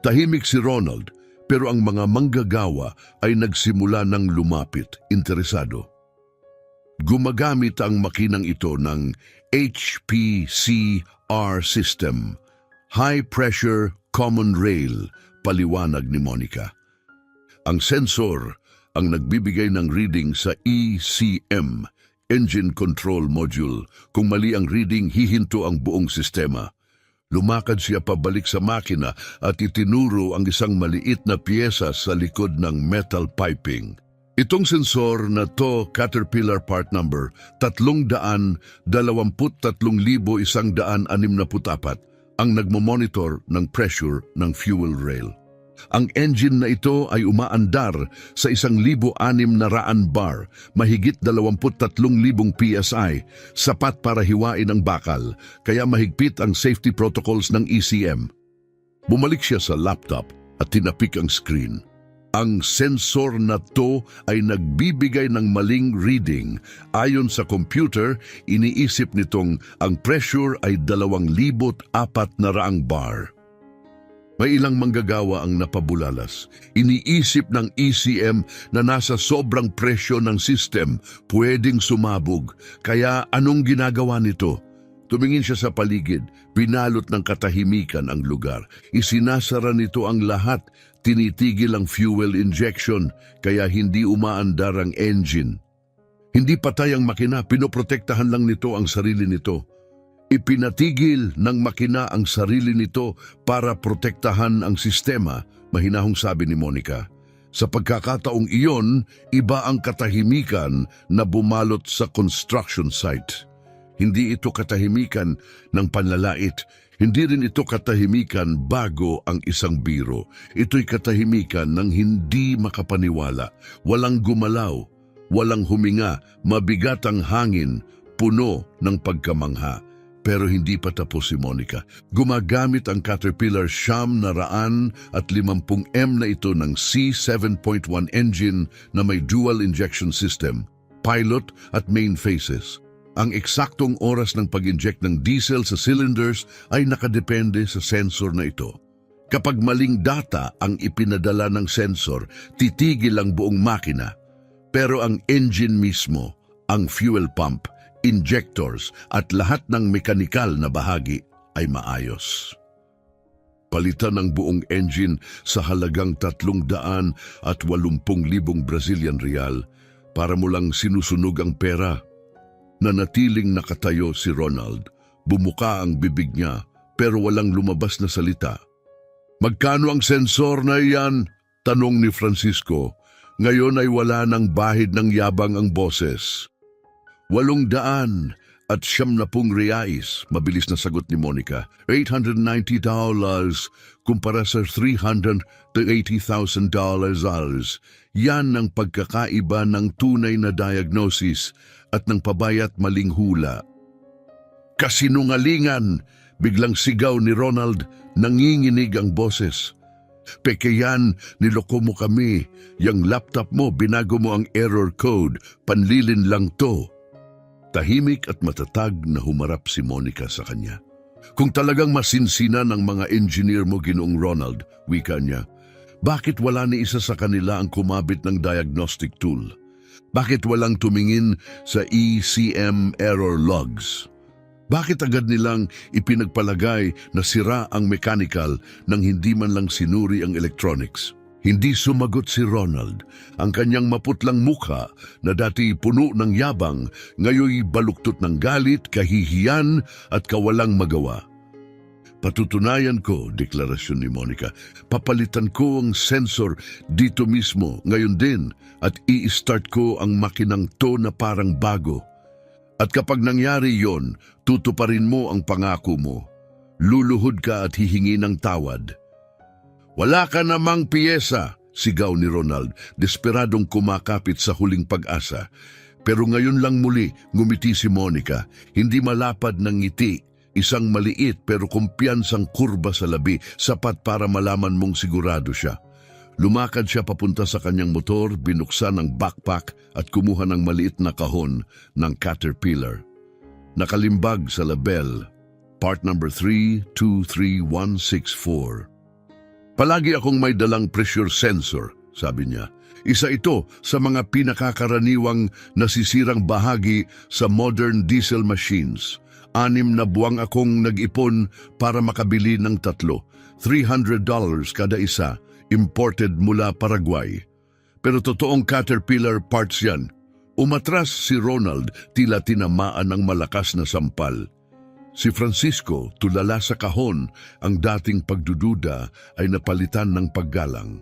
Tahimik si Ronald, pero ang mga manggagawa ay nagsimula ng lumapit, interesado. Gumagamit ang makinang ito ng HPCR system, High Pressure Common Rail, paliwanag ni Monica. Ang sensor ang nagbibigay ng reading sa ECM, Engine Control Module. Kung mali ang reading, hihinto ang buong sistema. Lumakad siya pabalik sa makina at itinuro ang isang maliit na piyesa sa likod ng metal piping. Itong sensor na to, Caterpillar part number 323,164, ang nagmamonitor ng pressure ng fuel rail. Ang engine na ito ay umaandar sa 1,600 bar, mahigit 23,000 PSI, sapat para hiwain ang bakal, kaya mahigpit ang safety protocols ng ECM. Bumalik siya sa laptop at tinapik ang screen. Ang sensor na to ay nagbibigay ng maling reading. Ayon sa computer, iniisip nitong ang pressure ay 2,400 bar. May ilang manggagawa ang napabulalas. Iniisip ng ECM na nasa sobrang presyo ng system, pwedeng sumabog. Kaya anong ginagawa nito? Tumingin siya sa paligid, pinalot ng katahimikan ang lugar. Isinasara nito ang lahat, tinitigil ang fuel injection, kaya hindi umaandar ang engine. Hindi patay ang makina, pinoprotektahan lang nito ang sarili nito. Ipinatigil ng makina ang sarili nito para protektahan ang sistema, mahinahong sabi ni Monica. Sa pagkakataong iyon, iba ang katahimikan na bumalot sa construction site. Hindi ito katahimikan ng panlalait, hindi rin ito katahimikan bago ang isang biro. Ito'y katahimikan ng hindi makapaniwala, walang gumalaw, walang huminga, mabigat ang hangin, puno ng pagkamangha. Pero hindi pa tapos si Monica. Gumagamit ang Caterpillar 950M na ito ng C7.1 engine na may dual injection system, pilot at main phases. Ang eksaktong oras ng pag-inject ng diesel sa cylinders ay nakadepende sa sensor na ito. Kapag maling data ang ipinadala ng sensor, titigil ang buong makina. Pero ang engine mismo, ang fuel pump, injectors at lahat ng mekanikal na bahagi ay maayos. palitan ang buong engine sa halagang 380,000 Brazilian real para mo lang sinusunog ang pera. Nanatiling nakatayo si Ronald. Bumuka ang bibig niya pero walang lumabas na salita. Magkano ang sensor na iyan? Tanong ni Francisco. Ngayon ay wala ng bahid ng yabang ang boses. 800 at 70 reais, mabilis na sagot ni Monica. $890 kumpara sa $380,000. Yan ang pagkakaiba ng tunay na diagnosis at ng pabayat maling hula. Kasinungalingan! Biglang sigaw ni Ronald, nanginginig ang boses. Peke yan, niloko mo kami. Yang laptop mo, binago mo ang error code. Panlilin lang to. Tahimik at matatag na humarap si Monica sa kanya. Kung talagang masinsinan ng mga engineer mo, Ginoong Ronald, wika niya, bakit wala ni isa sa kanila ang kumabit ng diagnostic tool? Bakit walang tumingin sa ECM error logs? Bakit agad nilang ipinagpalagay na sira ang mechanical nang hindi man lang sinuri ang electronics? Hindi sumagot si Ronald. Ang kanyang maputlang mukha na dati puno ng yabang, ngayoy baluktot ng galit, kahihiyan at kawalang magawa. Patutunayan ko, deklarasyon ni Monica, papalitan ko ang sensor dito mismo ngayon din at i-start ko ang makinang to na parang bago. At kapag nangyari yon, tutuparin mo ang pangako mo. Luluhod ka at hihingi ng tawad. Wala ka namang piyesa, sigaw ni Ronald, desperadong kumakapit sa huling pag-asa. Pero ngayon lang muli, ngumiti si Monica, hindi malapad ng ngiti, isang maliit pero kumpiyansang kurba sa labi, sapat para malaman mong sigurado siya. Lumakad siya papunta sa kanyang motor, binuksan ang backpack at kumuha ng maliit na kahon ng Caterpillar. Nakalimbag sa label, part number 323164. Palagi akong may dalang pressure sensor, sabi niya. Isa ito sa mga pinakakaraniwang nasisirang bahagi sa modern diesel machines. 6 na buwang akong nag-ipon para makabili ng 3. $300 kada isa, imported mula Paraguay. Pero totoong Caterpillar parts yan. Umatras si Ronald, tila tinamaan ng malakas na sampal. Si Francisco, tulala sa kahon, ang dating pagdududa ay napalitan ng paggalang.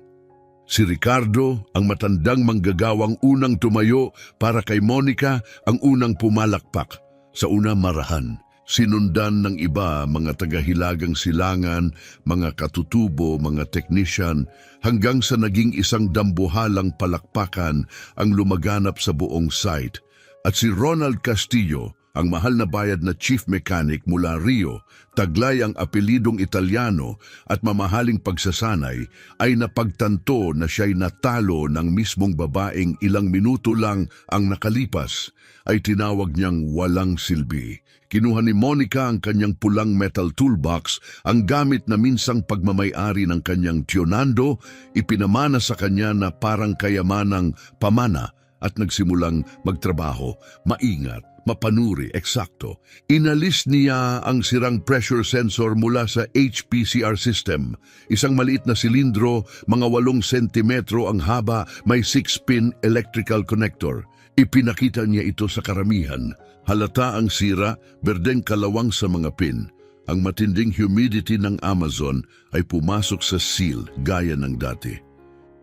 Si Ricardo, ang matandang manggagawang unang tumayo para kay Monica, ang unang pumalakpak. Sa una marahan, sinundan ng iba, mga tagahilagang silangan, mga katutubo, mga technician, hanggang sa naging isang dambuhalang palakpakan ang lumaganap sa buong site. At si Ronald Castillo, ang mahal na bayad na chief mechanic mula Rio, taglay ang apelidong Italiano at mamahaling pagsasanay, ay napagtanto na siya'y natalo ng mismong babaeng ilang minuto lang ang nakalipas, ay tinawag niyang walang silbi. Kinuha ni Monica ang kanyang pulang metal toolbox, ang gamit na minsang pagmamay-ari ng kanyang tiyonando, ipinamana sa kanya na parang kayamanang pamana at nagsimulang magtrabaho, maingat, mapanuri, eksakto. Inalis niya ang sirang pressure sensor mula sa HPCR system. Isang maliit na silindro, mga 8 sentimetro ang haba, may 6-pin electrical connector. Ipinakita niya ito sa karamihan. Halata ang sira, berdeng kalawang sa mga pin. Ang matinding humidity ng Amazon ay pumasok sa seal gaya ng dati.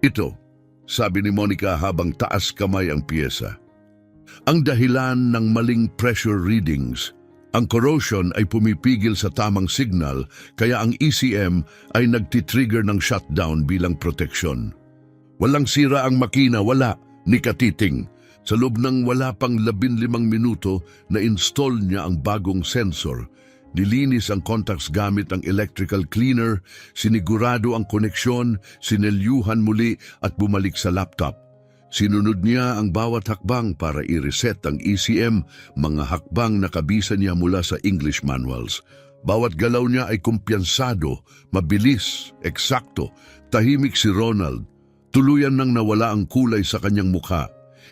Ito, sabi ni Monica habang taas kamay ang piyesa. Ang dahilan ng maling pressure readings, ang corrosion ay pumipigil sa tamang signal kaya ang ECM ay nagtitrigger ng shutdown bilang proteksyon. Walang sira ang makina, wala, ni Katiting. Sa loob ng wala pang 15 minuto, na-install niya ang bagong sensor. Nilinis ang contacts gamit ang electrical cleaner, sinigurado ang koneksyon, sinelyuhan muli at bumalik sa laptop. Sinunod niya ang bawat hakbang para i-reset ang ECM, mga hakbang na kabisa niya mula sa English manuals. Bawat galaw niya ay kumpiyansado, mabilis, eksakto. Tahimik si Ronald. Tuluyan nang nawala ang kulay sa kanyang mukha.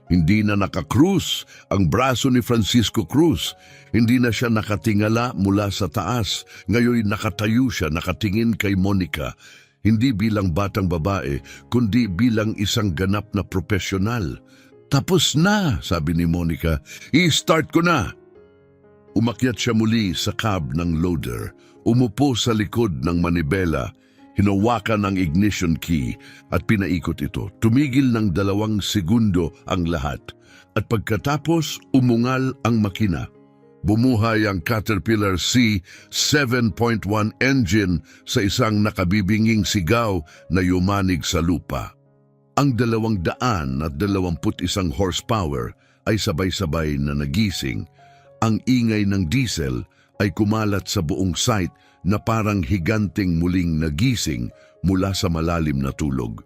Hindi na nakakrus ang braso ni Francisco Cruz. Hindi na siya nakatingala mula sa taas. Ngayon nakatayo siya, nakatingin kay Monica. Hindi bilang batang babae, kundi bilang isang ganap na profesional. Tapos na, sabi ni Monica. I-start ko na. Umakyat siya muli sa cab ng loader. Umupo sa likod ng manibela. Hinawakan ang ignition key at pinaikot ito. Tumigil ng 2 segundo ang lahat. At pagkatapos, umungal ang makina. Bumuhay ang Caterpillar C 7.1 engine sa isang nakabibinging sigaw na yumanig sa lupa. Ang 221 horsepower ay sabay-sabay na nagising. Ang ingay ng diesel ay kumalat sa buong site na parang higanting muling nagising mula sa malalim na tulog.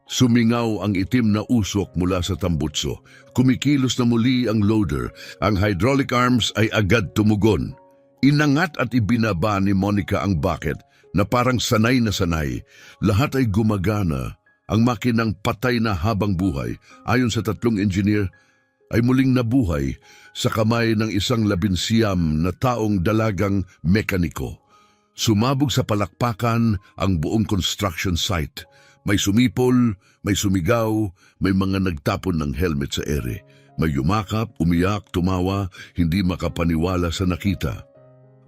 Sumingaw ang itim na usok mula sa tambutso. Kumikilos na muli ang loader. Ang hydraulic arms ay agad tumugon. Inangat at ibinaba ni Monica ang bucket na parang sanay na sanay. Lahat ay gumagana. Ang makinang patay na habang buhay, ayon sa 3 engineer, ay muling nabuhay sa kamay ng isang 19 na taong dalagang mekaniko. Sumabog sa palakpakan ang buong construction site. May sumipol, may sumigaw, may mga nagtapon ng helmet sa ere. May yumakap, umiyak, tumawa, hindi makapaniwala sa nakita.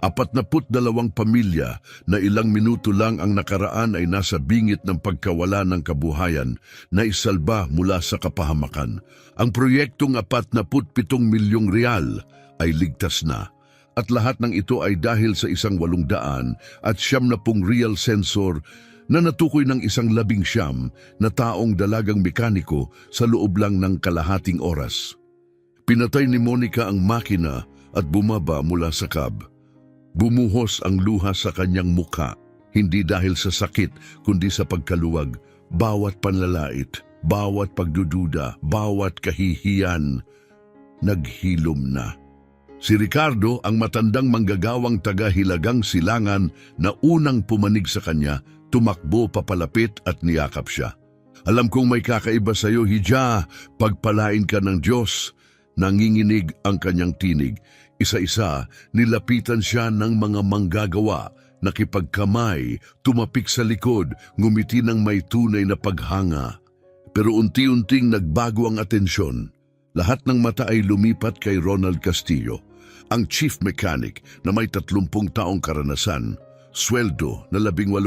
42 pamilya na ilang minuto lang ang nakaraan ay nasa bingit ng pagkawala ng kabuhayan na isalba mula sa kapahamakan. Ang proyektong 47 milyong real ay ligtas na. At lahat ng ito ay dahil sa isang 800 at 70 real sensor na natukoy ng isang 19 na taong dalagang mekaniko sa loob lang ng kalahating oras. Pinatay ni Monica ang makina at bumaba mula sa cab. Bumuhos ang luha sa kanyang mukha, hindi dahil sa sakit kundi sa pagkaluwag. Bawat panlalait, bawat pagdududa, bawat kahihiyan, naghilom na. Si Ricardo, ang matandang manggagawang taga-Hilagang Silangan na unang pumanig sa kanya, tumakbo papalapit at niyakap siya. Alam kong may kakaiba sa iyo, Hija, pagpalain ka ng Diyos. Nanginginig ang kanyang tinig. Isa-isa, nilapitan siya ng mga manggagawa, nakipagkamay, tumapik sa likod, ngumiti ng may tunay na paghanga. Pero unti-unting nagbago ang atensyon. Lahat ng mata ay lumipat kay Ronald Castillo, ang chief mechanic na may 30 taong karanasan, sweldo na 18,000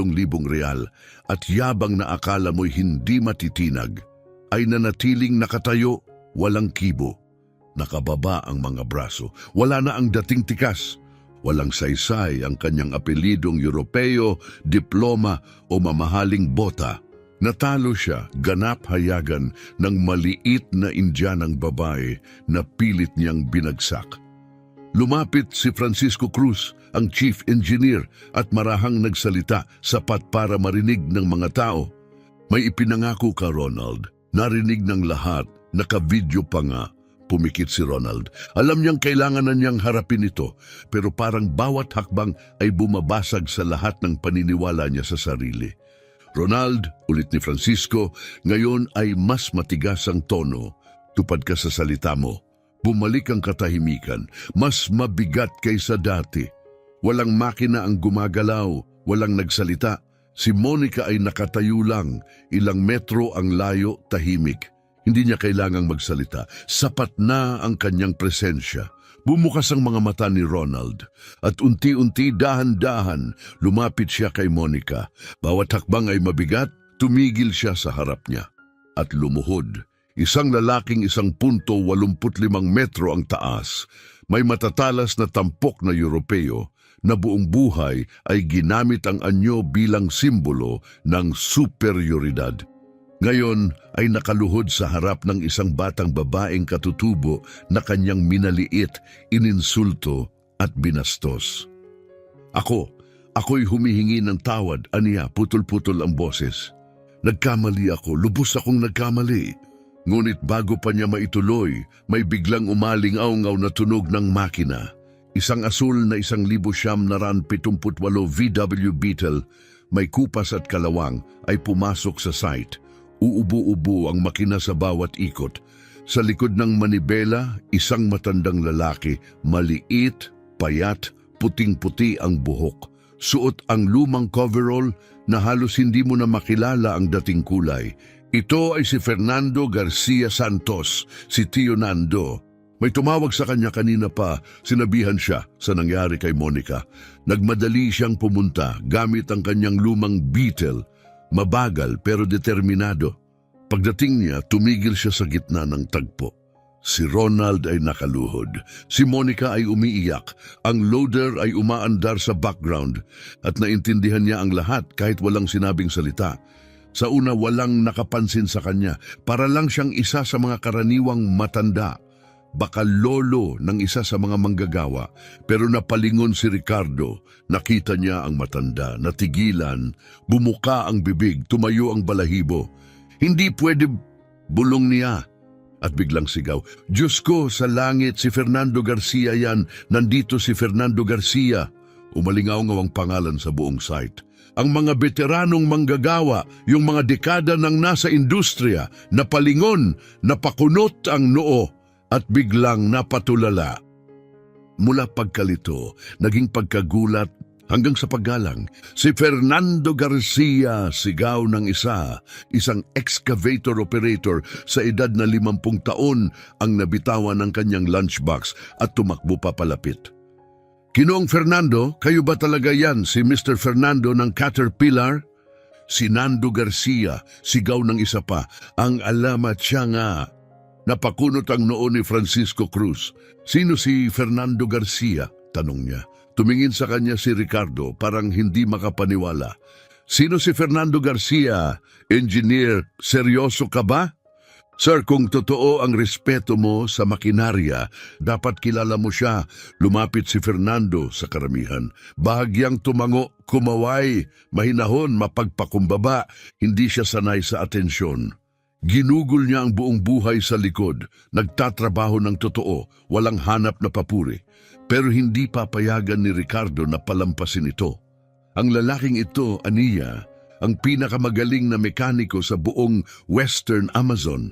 real at yabang na akala mo'y hindi matitinag, ay nanatiling nakatayo, walang kibo. Nakababa ang mga braso, wala na ang dating tikas. Walang saysay ang kanyang apelidong Europeo, diploma o mamahaling bota. Natalo siya, ganap hayagan ng maliit na Indianang babae na pilit niyang binagsak. Lumapit si Francisco Cruz, ang chief engineer, at marahang nagsalita, sapat para marinig ng mga tao. May ipinangako ka, Ronald. Narinig ng lahat, naka-video pa nga. Pumikit si Ronald. Alam niyang kailangan na niyang harapin ito, pero parang bawat hakbang ay bumabasag sa lahat ng paniniwala niya sa sarili. Ronald, ulit ni Francisco, ngayon ay mas matigas ang tono. Tupad ka sa salita mo. Bumalik ang katahimikan, mas mabigat kaysa dati. Walang makina ang gumagalaw, walang nagsalita. Si Monica ay nakatayo lang, ilang metro ang layo, tahimik. Hindi niya kailangang magsalita. Sapat na ang kanyang presensya. Bumukas ang mga mata ni Ronald at unti-unti dahan-dahan lumapit siya kay Monica. Bawat hakbang ay mabigat, tumigil siya sa harap niya at lumuhod. Isang lalaking 1.85 metro ang taas. May matatalas na tampok na Europeo na buong buhay ay ginamit ang anyo bilang simbolo ng superioridad. Ngayon ay nakaluhod sa harap ng isang batang babaeng katutubo na kanyang minaliit, ininsulto at binastos. Ako'y humihingi ng tawad, aniya, putol-putol ang boses. Nagkamali ako, lubos akong nagkamali. Ngunit bago pa niya maituloy, may biglang umaling-aungaw na tunog ng makina. Isang asul na 1,978 VW Beetle, may kupas at kalawang, ay pumasok sa site. Uubo-ubo ang makina sa bawat ikot. Sa likod ng manibela, isang matandang lalaki, maliit, payat, puting-puti ang buhok. Suot ang lumang coverall na halos hindi mo na makilala ang dating kulay. Ito ay si Fernando Garcia Santos, si Tio Nando. May tumawag sa kanya kanina pa, sinabihan siya sa nangyari kay Monica. Nagmadali siyang pumunta gamit ang kanyang lumang Beetle. Mabagal pero determinado. Pagdating niya, tumigil siya sa gitna ng tagpo. Si Ronald ay nakaluhod. Si Monica ay umiiyak. Ang loader ay umaandar sa background at naintindihan niya ang lahat kahit walang sinabing salita. Sa una walang nakapansin sa kanya. Para lang siyang isa sa mga karaniwang matanda. Baka lolo ng isa sa mga manggagawa. Pero napalingon si Ricardo. Nakita niya ang matanda. Natigilan. Bumuka ang bibig. Tumayo ang balahibo. Hindi pwede, bulong niya. At biglang sigaw, Diyos ko, sa langit, si Fernando Garcia yan. Nandito si Fernando Garcia. Umalingaw-ngaw ang pangalan sa buong site. Ang mga veteranong manggagawa, yung mga dekada nang nasa industriya, napalingon, napakunot ang noo, at biglang napatulala. Mula pagkalito, naging pagkagulat, hanggang sa paggalang, si Fernando Garcia, sigaw ng isang excavator operator sa edad na 50 taon ang nabitawan ng kanyang lunchbox at tumakbo papalapit. Ginoong Fernando, kayo ba talaga yan si Mr. Fernando ng Caterpillar? Si Nando Garcia, sigaw ng isa pa, ang alamat siya nga. Napakunot ang noo ni Francisco Cruz. Sino si Fernando Garcia? Tanong niya. Tumingin sa kanya si Ricardo, parang hindi makapaniwala. Sino si Fernando Garcia? Engineer, seryoso ka ba? Sir, kung totoo ang respeto mo sa makinarya, dapat kilala mo siya. Lumapit si Fernando sa karamihan. Bahagyang tumango, kumaway, mahinahon, mapagpakumbaba. Hindi siya sanay sa atensyon. Ginugol niya ang buong buhay sa likod. Nagtatrabaho ng totoo, walang hanap na papuri. Pero hindi papayagan ni Ricardo na palampasin ito. Ang lalaking ito, Aniya, ang pinakamagaling na mekaniko sa buong Western Amazon.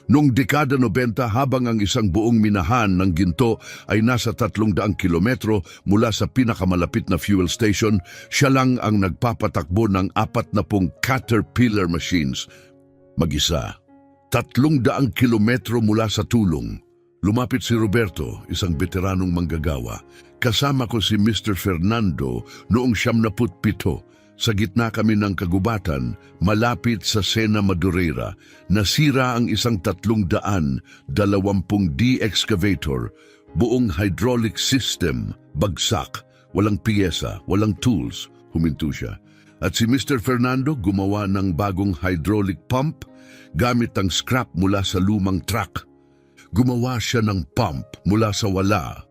Noong dekada 90 habang ang isang buong minahan ng ginto ay nasa 300 kilometro mula sa pinakamalapit na fuel station, siya lang ang nagpapatakbo ng 40 Caterpillar machines. Mag-isa, 300 kilometro mula sa tulong. Lumapit si Roberto, isang veteranong manggagawa. Kasama ko si Mr. Fernando noong 77. Sa gitna kami ng kagubatan, malapit sa Sena Madureira, nasira ang isang 320 D-excavator, buong hydraulic system, bagsak, walang piyesa, walang tools, huminto siya. At si Mr. Fernando gumawa ng bagong hydraulic pump gamit ang scrap mula sa lumang truck. Gumawa siya ng pump mula sa wala.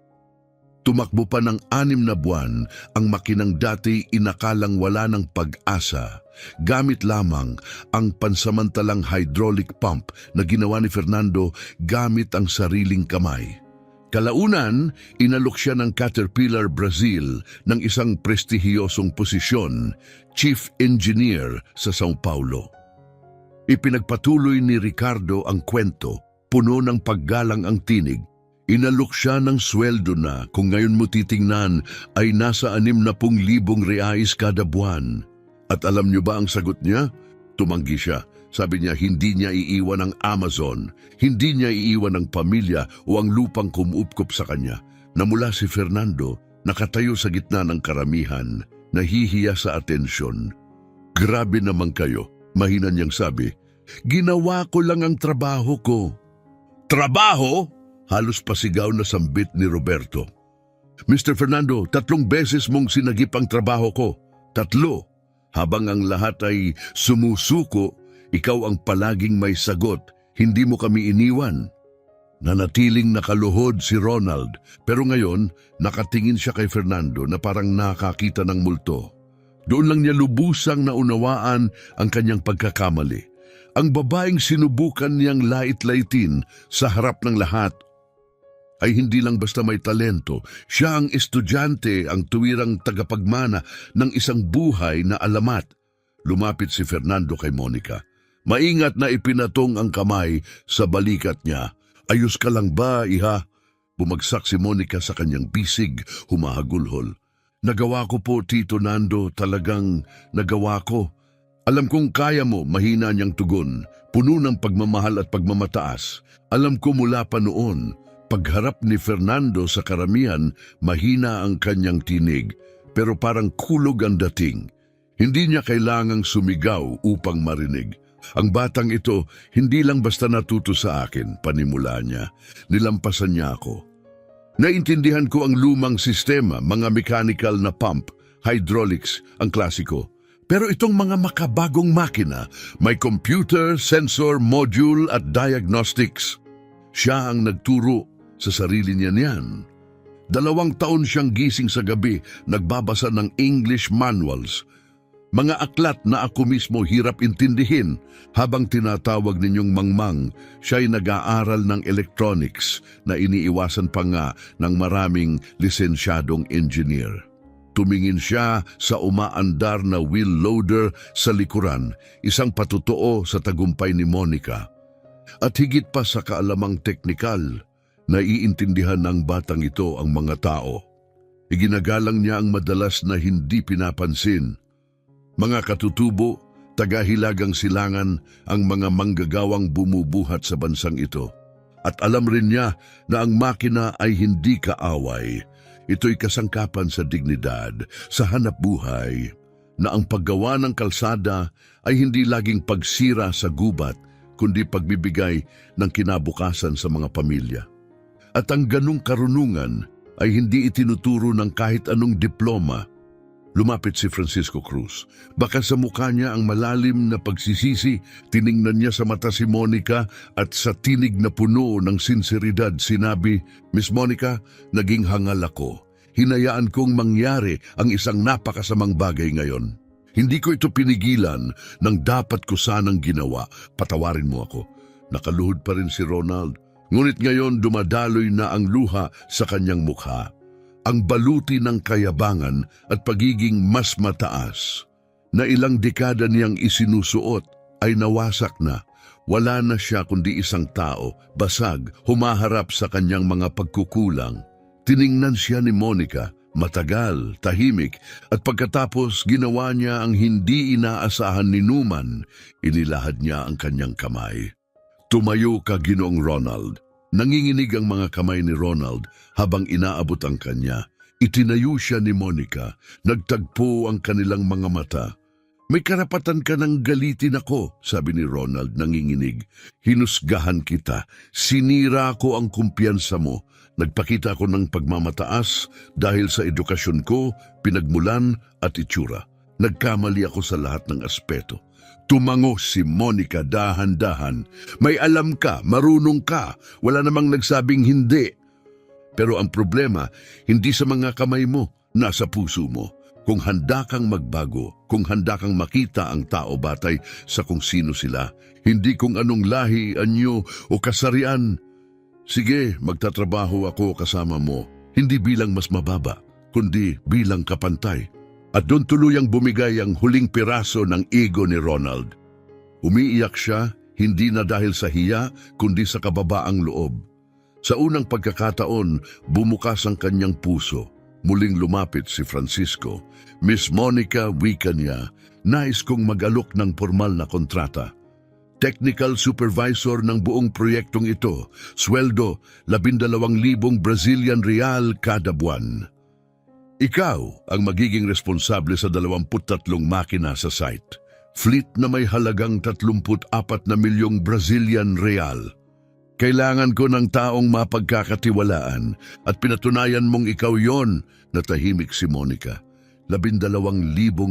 Tumakbo pa ng 6 na buwan ang makinang dati inakalang wala ng pag-asa. Gamit lamang ang pansamantalang hydraulic pump na ginawa ni Fernando gamit ang sariling kamay. Kalaunan, inalok siya ng Caterpillar Brazil ng isang prestihiyosong posisyon, Chief Engineer sa São Paulo. Ipinagpatuloy ni Ricardo ang kwento. Puno ng paggalang ang tinig. Inalok siya ng sweldo na kung ngayon mo titingnan ay nasa 60,000 reais kada buwan. At alam niyo ba ang sagot niya? Tumanggi siya. Sabi niya hindi niya iiwan ang Amazon, hindi niya iiwan ang pamilya o ang lupang kumuupkop sa kanya. Namula si Fernando, nakatayo sa gitna ng karamihan, nahihiya sa atensyon. Grabe naman kayo, mahina niyang sabi. Ginawa ko lang ang trabaho ko. Trabaho? Halos pasigaw na sambit ni Roberto. Mr. Fernando, 3 beses mong sinagip ang trabaho ko. 3. Habang ang lahat ay sumusuko, ikaw ang palaging may sagot. Hindi mo kami iniwan. Nanatiling nakaluhod si Ronald, pero ngayon nakatingin siya kay Fernando na parang nakakita ng multo. Doon lang niya lubusang naunawaan ang kanyang pagkakamali. Ang babaeng sinubukan niyang lait-laitin sa harap ng lahat ay hindi lang basta may talento. Siya ang estudyante, ang tuwirang tagapagmana ng isang buhay na alamat. Lumapit si Fernando kay Monica. Maingat na ipinatong ang kamay sa balikat niya. Ayos ka lang ba, iha? Bumagsak si Monica sa kanyang bisig, humahagulhol. Nagawa ko po, Tito Nando, talagang nagawa ko. Alam kong kaya mo, mahina niyang tugon, puno ng pagmamahal at pagmamataas. Alam ko mula pa noon, pagharap ni Fernando sa karamihan, mahina ang kanyang tinig, pero parang kulog ang dating. Hindi niya kailangang sumigaw upang marinig. Ang batang ito, hindi lang basta natuto sa akin, panimula niya. Nilampasan niya ako. Naintindihan ko ang lumang sistema, mga mechanical na pump, hydraulics, ang klasiko. Pero itong mga makabagong makina, may computer, sensor, module at diagnostics. Siya ang nagturo sa sarili niya niyan. 2 taon siyang gising sa gabi, nagbabasa ng English manuals. Mga aklat na ako mismo hirap intindihin. Habang tinatawag ninyong mangmang, siya'y nag-aaral ng electronics na iniiwasan pa nga ng maraming lisensyadong engineer. Tumingin siya sa umaandar na wheel loader sa likuran, isang patutuo sa tagumpay ni Monica. At higit pa sa kaalamang teknikal, naiintindihan ng batang ito ang mga tao. Iginagalang niya ang madalas na hindi pinapansin. Mga katutubo, taga-hilagang silangan ang mga manggagawang bumubuhat sa bansang ito. At alam rin niya na ang makina ay hindi kaaway. Ito'y kasangkapan sa dignidad, sa hanap buhay, na ang paggawa ng kalsada ay hindi laging pagsira sa gubat, kundi pagbibigay ng kinabukasan sa mga pamilya. At ang ganung karunungan ay hindi itinuturo ng kahit anong diploma. Lumapit si Francisco Cruz. Baka sa mukha niya ang malalim na pagsisisi, tiningnan niya sa mata si Monica at sa tinig na puno ng sinseridad sinabi, Miss Monica, naging hangal ako. Hinayaan kong mangyari ang isang napakasamang bagay ngayon. Hindi ko ito pinigilan ng dapat ko sanang ginawa. Patawarin mo ako. Nakaluhod pa rin si Ronald. Ngunit ngayon dumadaloy na ang luha sa kanyang mukha. Ang baluti ng kayabangan at pagiging mas mataas na ilang dekada niyang isinusuot ay nawasak na. Wala na siya kundi isang tao, basag, humaharap sa kanyang mga pagkukulang. Tiningnan siya ni Monica, matagal, tahimik, at pagkatapos ginawa niya ang hindi inaasahan ni Numan, inilahad niya ang kanyang kamay. Tumayo ka, Ginoong Ronald. Nanginginig ang mga kamay ni Ronald habang inaabot ang kanya. Itinayo siya ni Monica, nagtagpo ang kanilang mga mata. May karapatan ka ng galitin ako, sabi ni Ronald nanginginig. Hinusgahan kita, sinira ko ang kumpiyansa mo. Nagpakita ko ng pagmamataas dahil sa edukasyon ko, pinagmulan at itsura. Nagkamali ako sa lahat ng aspeto. Tumango si Monica dahan-dahan. May alam ka, marunong ka, wala namang nagsabing hindi. Pero ang problema, hindi sa mga kamay mo, nasa puso mo. Kung handa kang magbago, kung handa kang makita ang tao batay sa kung sino sila, hindi kung anong lahi, anyo o kasarian. Sige, magtatrabaho ako kasama mo, hindi bilang mas mababa, kundi bilang kapantay. At doon tuluyang bumigay ang huling piraso ng ego ni Ronald. Umiiyak siya, hindi na dahil sa hiya, kundi sa kababaang loob. Sa unang pagkakataon, bumukas ang kanyang puso. Muling lumapit si Francisco. Miss Monica, wika niya, nais kong mag-alok ng formal na kontrata. Technical supervisor ng buong proyektong ito, sweldo 12,000 Brazilian real kada buwan. Ikaw ang magiging responsable sa 23 makina sa site. Fleet na may halagang 34 na milyong Brazilian real. Kailangan ko ng taong mapagkakatiwalaan at pinatunayan mong ikaw yon, natahimik si Monica. 12,000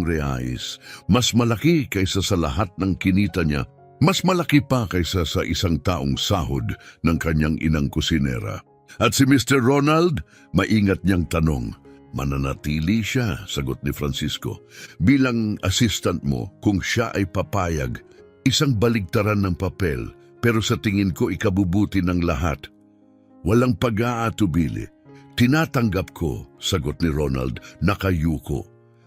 reais. Mas malaki kaysa sa lahat ng kinita niya. Mas malaki pa kaysa sa isang taong sahod ng kanyang inang kusinera. At si Mr. Ronald, maingat niyang tanong. Mananatili siya, sagot ni Francisco. Bilang assistant mo, kung siya ay papayag, isang baligtaran ng papel, pero sa tingin ko ikabubuti ng lahat. Walang pag-aatubili. Tinatanggap ko, sagot ni Ronald, nakayuko.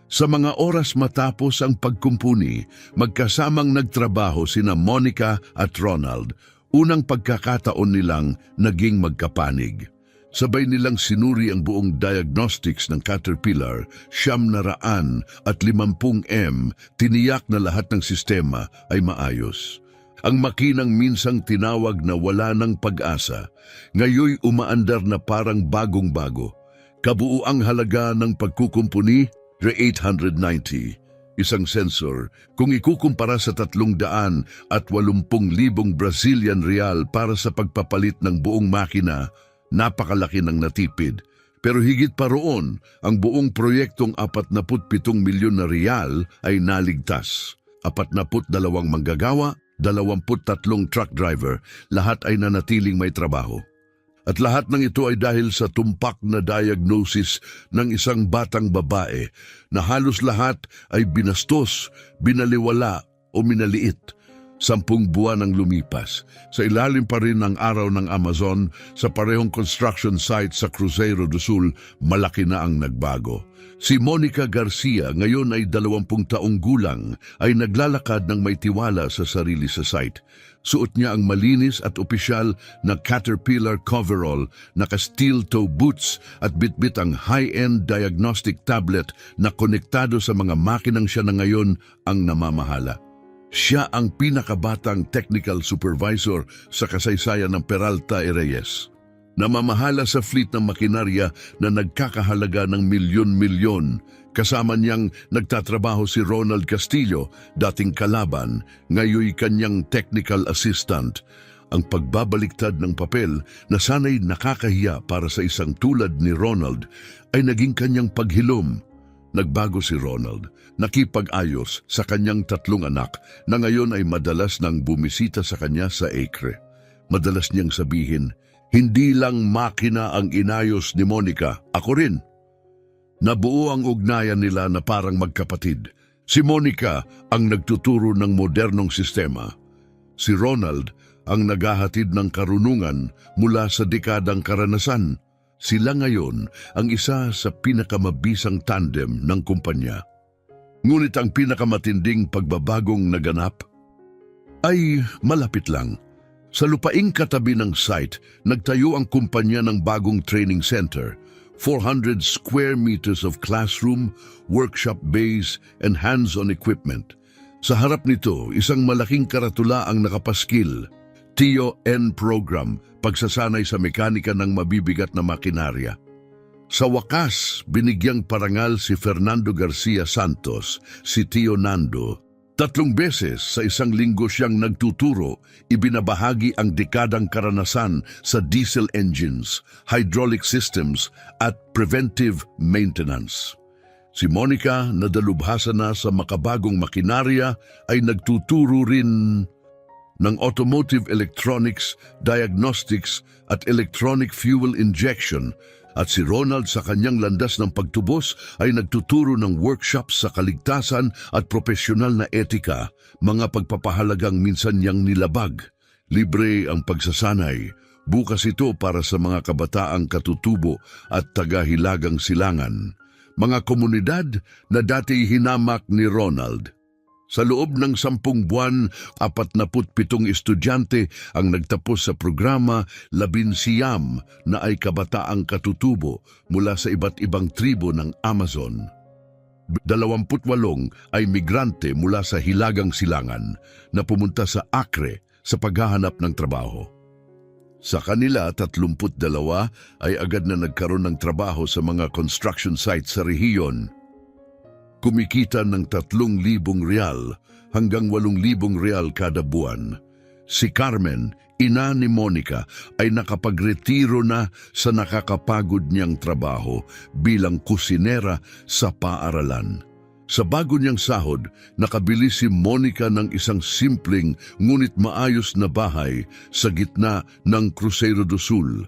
Sa mga oras matapos ang pagkumpuni, magkasamang nagtrabaho sina Monica at Ronald. Unang pagkakataon nilang naging magkapanig. Sabay nilang sinuri ang buong diagnostics ng Caterpillar, 750 M, tiniyak na lahat ng sistema ay maayos. Ang makinang minsang tinawag na wala ng pag-asa, ngayoy umaandar na parang bagong-bago. Kabuuang halaga ng pagkukumpuni, 890. Isang sensor, kung ikukumpara sa 380,000 Brazilian real para sa pagpapalit ng buong makina, napakalaki ng natipid. Pero higit pa roon, ang buong proyektong 47 milyon na real ay naligtas. 42 manggagawa, 23 truck driver, lahat ay nanatiling may trabaho. At lahat ng ito ay dahil sa tumpak na diagnosis ng isang batang babae na halos lahat ay binastos, binaliwala o minaliit. 10 buwan ang lumipas. Sa ilalim pa rin ng araw ng Amazon, sa parehong construction site sa Cruzeiro do Sul, malaki na ang nagbago. Si Monica Garcia, ngayon ay 20 taong gulang, ay naglalakad ng may tiwala sa sarili sa site. Suot niya ang malinis at opisyal na Caterpillar coverall, naka-steel toe boots at bitbit ang high-end diagnostic tablet na konektado sa mga makinang siya na ngayon ang namamahala. Siya ang pinakabatang technical supervisor sa kasaysayan ng Peralta y Reyes. Namamahala sa fleet ng makinarya na nagkakahalaga ng milyon-milyon. Kasama niyang nagtatrabaho si Ronald Castillo, dating kalaban, ngayoy kanyang technical assistant. Ang pagbabaliktad ng papel na sana'y nakakahiya para sa isang tulad ni Ronald ay naging kanyang paghilom. Nagbago si Ronald, nakipag-ayos sa kanyang 3 anak na ngayon ay madalas nang bumisita sa kanya sa Acre. Madalas niyang sabihin, "Hindi lang makina ang inayos ni Monica, ako rin." Nabuo ang ugnayan nila na parang magkapatid. Si Monica ang nagtuturo ng modernong sistema. Si Ronald ang naghahatid ng karunungan mula sa dekadang karanasan. Sila ngayon ang isa sa pinakamabisang tandem ng kumpanya. Ngunit ang pinakamatinding pagbabagong naganap ay malapit lang. Sa lupaing katabi ng site, nagtayo ang kumpanya ng bagong training center, 400 square meters of classroom, workshop bays, and hands-on equipment. Sa harap nito, isang malaking karatula ang nakapaskil, TON program, pagsasanay sa mekanika ng mabibigat na makinarya. Sa wakas, binigyang parangal si Fernando Garcia Santos, si Tio Nando. 3 beses sa isang linggo siyang nagtuturo, ibinabahagi ang dekadang karanasan sa diesel engines, hydraulic systems at preventive maintenance. Si Monica, na dalubhasa na sa makabagong makinarya, ay nagtuturo rin ng automotive electronics, diagnostics at electronic fuel injection. At si Ronald sa kanyang landas ng pagtubos ay nagtuturo ng workshops sa kaligtasan at profesional na etika, mga pagpapahalagang minsan niyang nilabag. Libre ang pagsasanay. Bukas ito para sa mga kabataang katutubo at tagahilagang silangan. Mga komunidad na dati hinamak ni Ronald. Sa loob ng 10 buwan, 47 estudyante ang nagtapos sa programa, 19 na ay kabataang katutubo mula sa iba't ibang tribo ng Amazon. 28 ay migrante mula sa Hilagang Silangan na pumunta sa Acre sa paghahanap ng trabaho. Sa kanila, 32 ay agad na nagkaroon ng trabaho sa mga construction sites sa rehiyon. Kumikita ng 3,000 real hanggang 8,000 real kada buwan. Si Carmen, ina ni Monica, ay nakapagretiro na sa nakakapagod niyang trabaho bilang kusinera sa paaralan. Sa bago niyang sahod, nakabili si Monica ng isang simpleng ngunit maayos na bahay sa gitna ng Cruzeiro do Sul.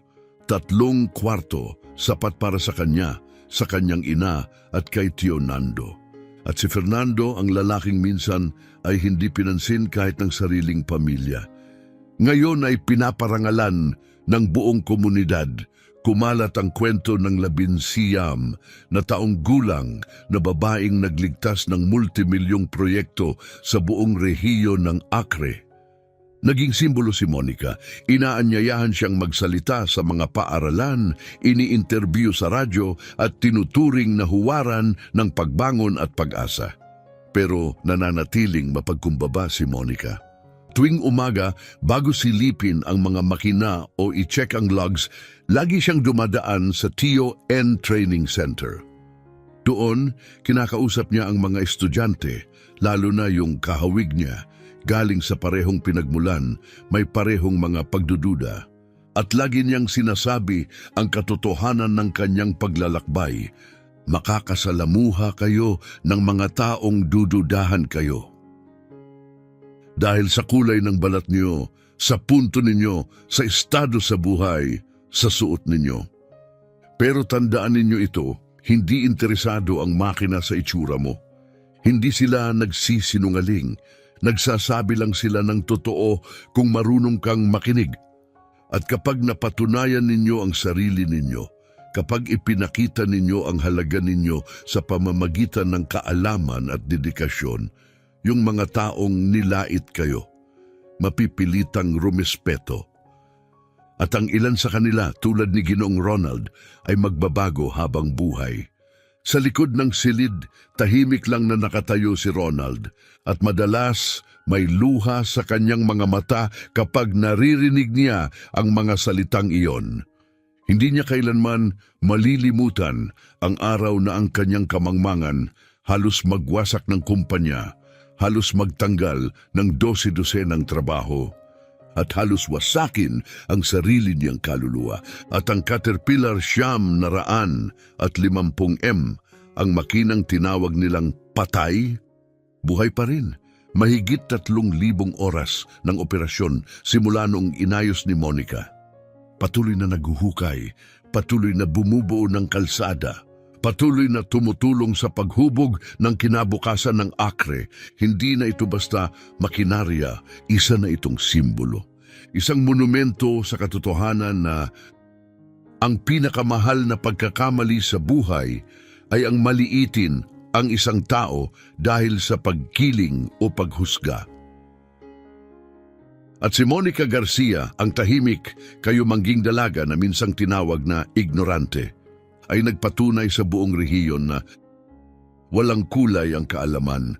3 kwarto, sapat para sa kanya, sa kanyang ina at kay Tio Nando. At si Fernando, ang lalaking minsan ay hindi pinansin kahit ng sariling pamilya. Ngayon ay pinaparangalan ng buong komunidad, Kumalat ang kwento ng 11 na taong gulang na babaeng nagligtas ng multimilyong proyekto sa buong rehiyon ng Acre. Naging simbolo si Monica, inaanyayahan siyang magsalita sa mga paaralan, ini-interview sa radyo at tinuturing na huwaran ng pagbangon at pag-asa. Pero nananatiling mapagkumbaba si Monica. Tuwing umaga, bago silipin ang mga makina o i-check ang logs, lagi siyang dumadaan sa TON Training Center. Doon, kinakausap niya ang mga estudyante, lalo na yung kahawig niya, galing sa parehong pinagmulan, may parehong mga pagdududa. At lagi niyang sinasabi ang katotohanan ng kanyang paglalakbay. Makakasalamuha kayo ng mga taong dududahan kayo. Dahil sa kulay ng balat niyo, sa punto ninyo, sa estado sa buhay, sa suot ninyo. Pero tandaan ninyo ito, hindi interesado ang makina sa itsura mo. Hindi sila nagsisinungaling, nagsasabi lang sila ng totoo kung marunong kang makinig. At kapag napatunayan ninyo ang sarili ninyo, kapag ipinakita ninyo ang halaga ninyo sa pamamagitan ng kaalaman at dedikasyon, yung mga taong nilait kayo, mapipilitang rumespeto. At ang ilan sa kanila, tulad ni Ginoong Ronald, ay magbabago habang buhay. Sa likod ng silid, tahimik lang na nakatayo si Ronald at madalas may luha sa kanyang mga mata kapag naririnig niya ang mga salitang iyon. Hindi niya kailanman malilimutan ang araw na ang kanyang kamangmangan halos magwasak ng kumpanya, halos magtanggal ng 12 ng trabaho, at halos wasakin ang sarili niyang kaluluwa. At ang Caterpillar 950M, ang makinang tinawag nilang patay, buhay pa rin. Mahigit 3,000 oras ng operasyon simula noong inayos ni Monica. Patuloy na naghuhukay, patuloy na bumubuo ng kalsada, patuloy na tumutulong sa paghubog ng kinabukasan ng Acre. Hindi na ito basta makinarya, isa na itong simbolo. Isang monumento sa katotohanan na ang pinakamahal na pagkakamali sa buhay ay ang maliitin ang isang tao dahil sa pagkiling o paghusga. At si Monica Garcia, ang tahimik, kayumangging dalaga na minsang tinawag na ignorante, ay nagpatunay sa buong rehiyon na walang kulay ang kaalaman,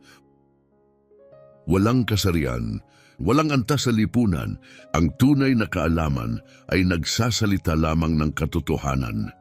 walang kasarian, walang antas sa lipunan. Ang tunay na kaalaman ay nagsasalita lamang ng katotohanan.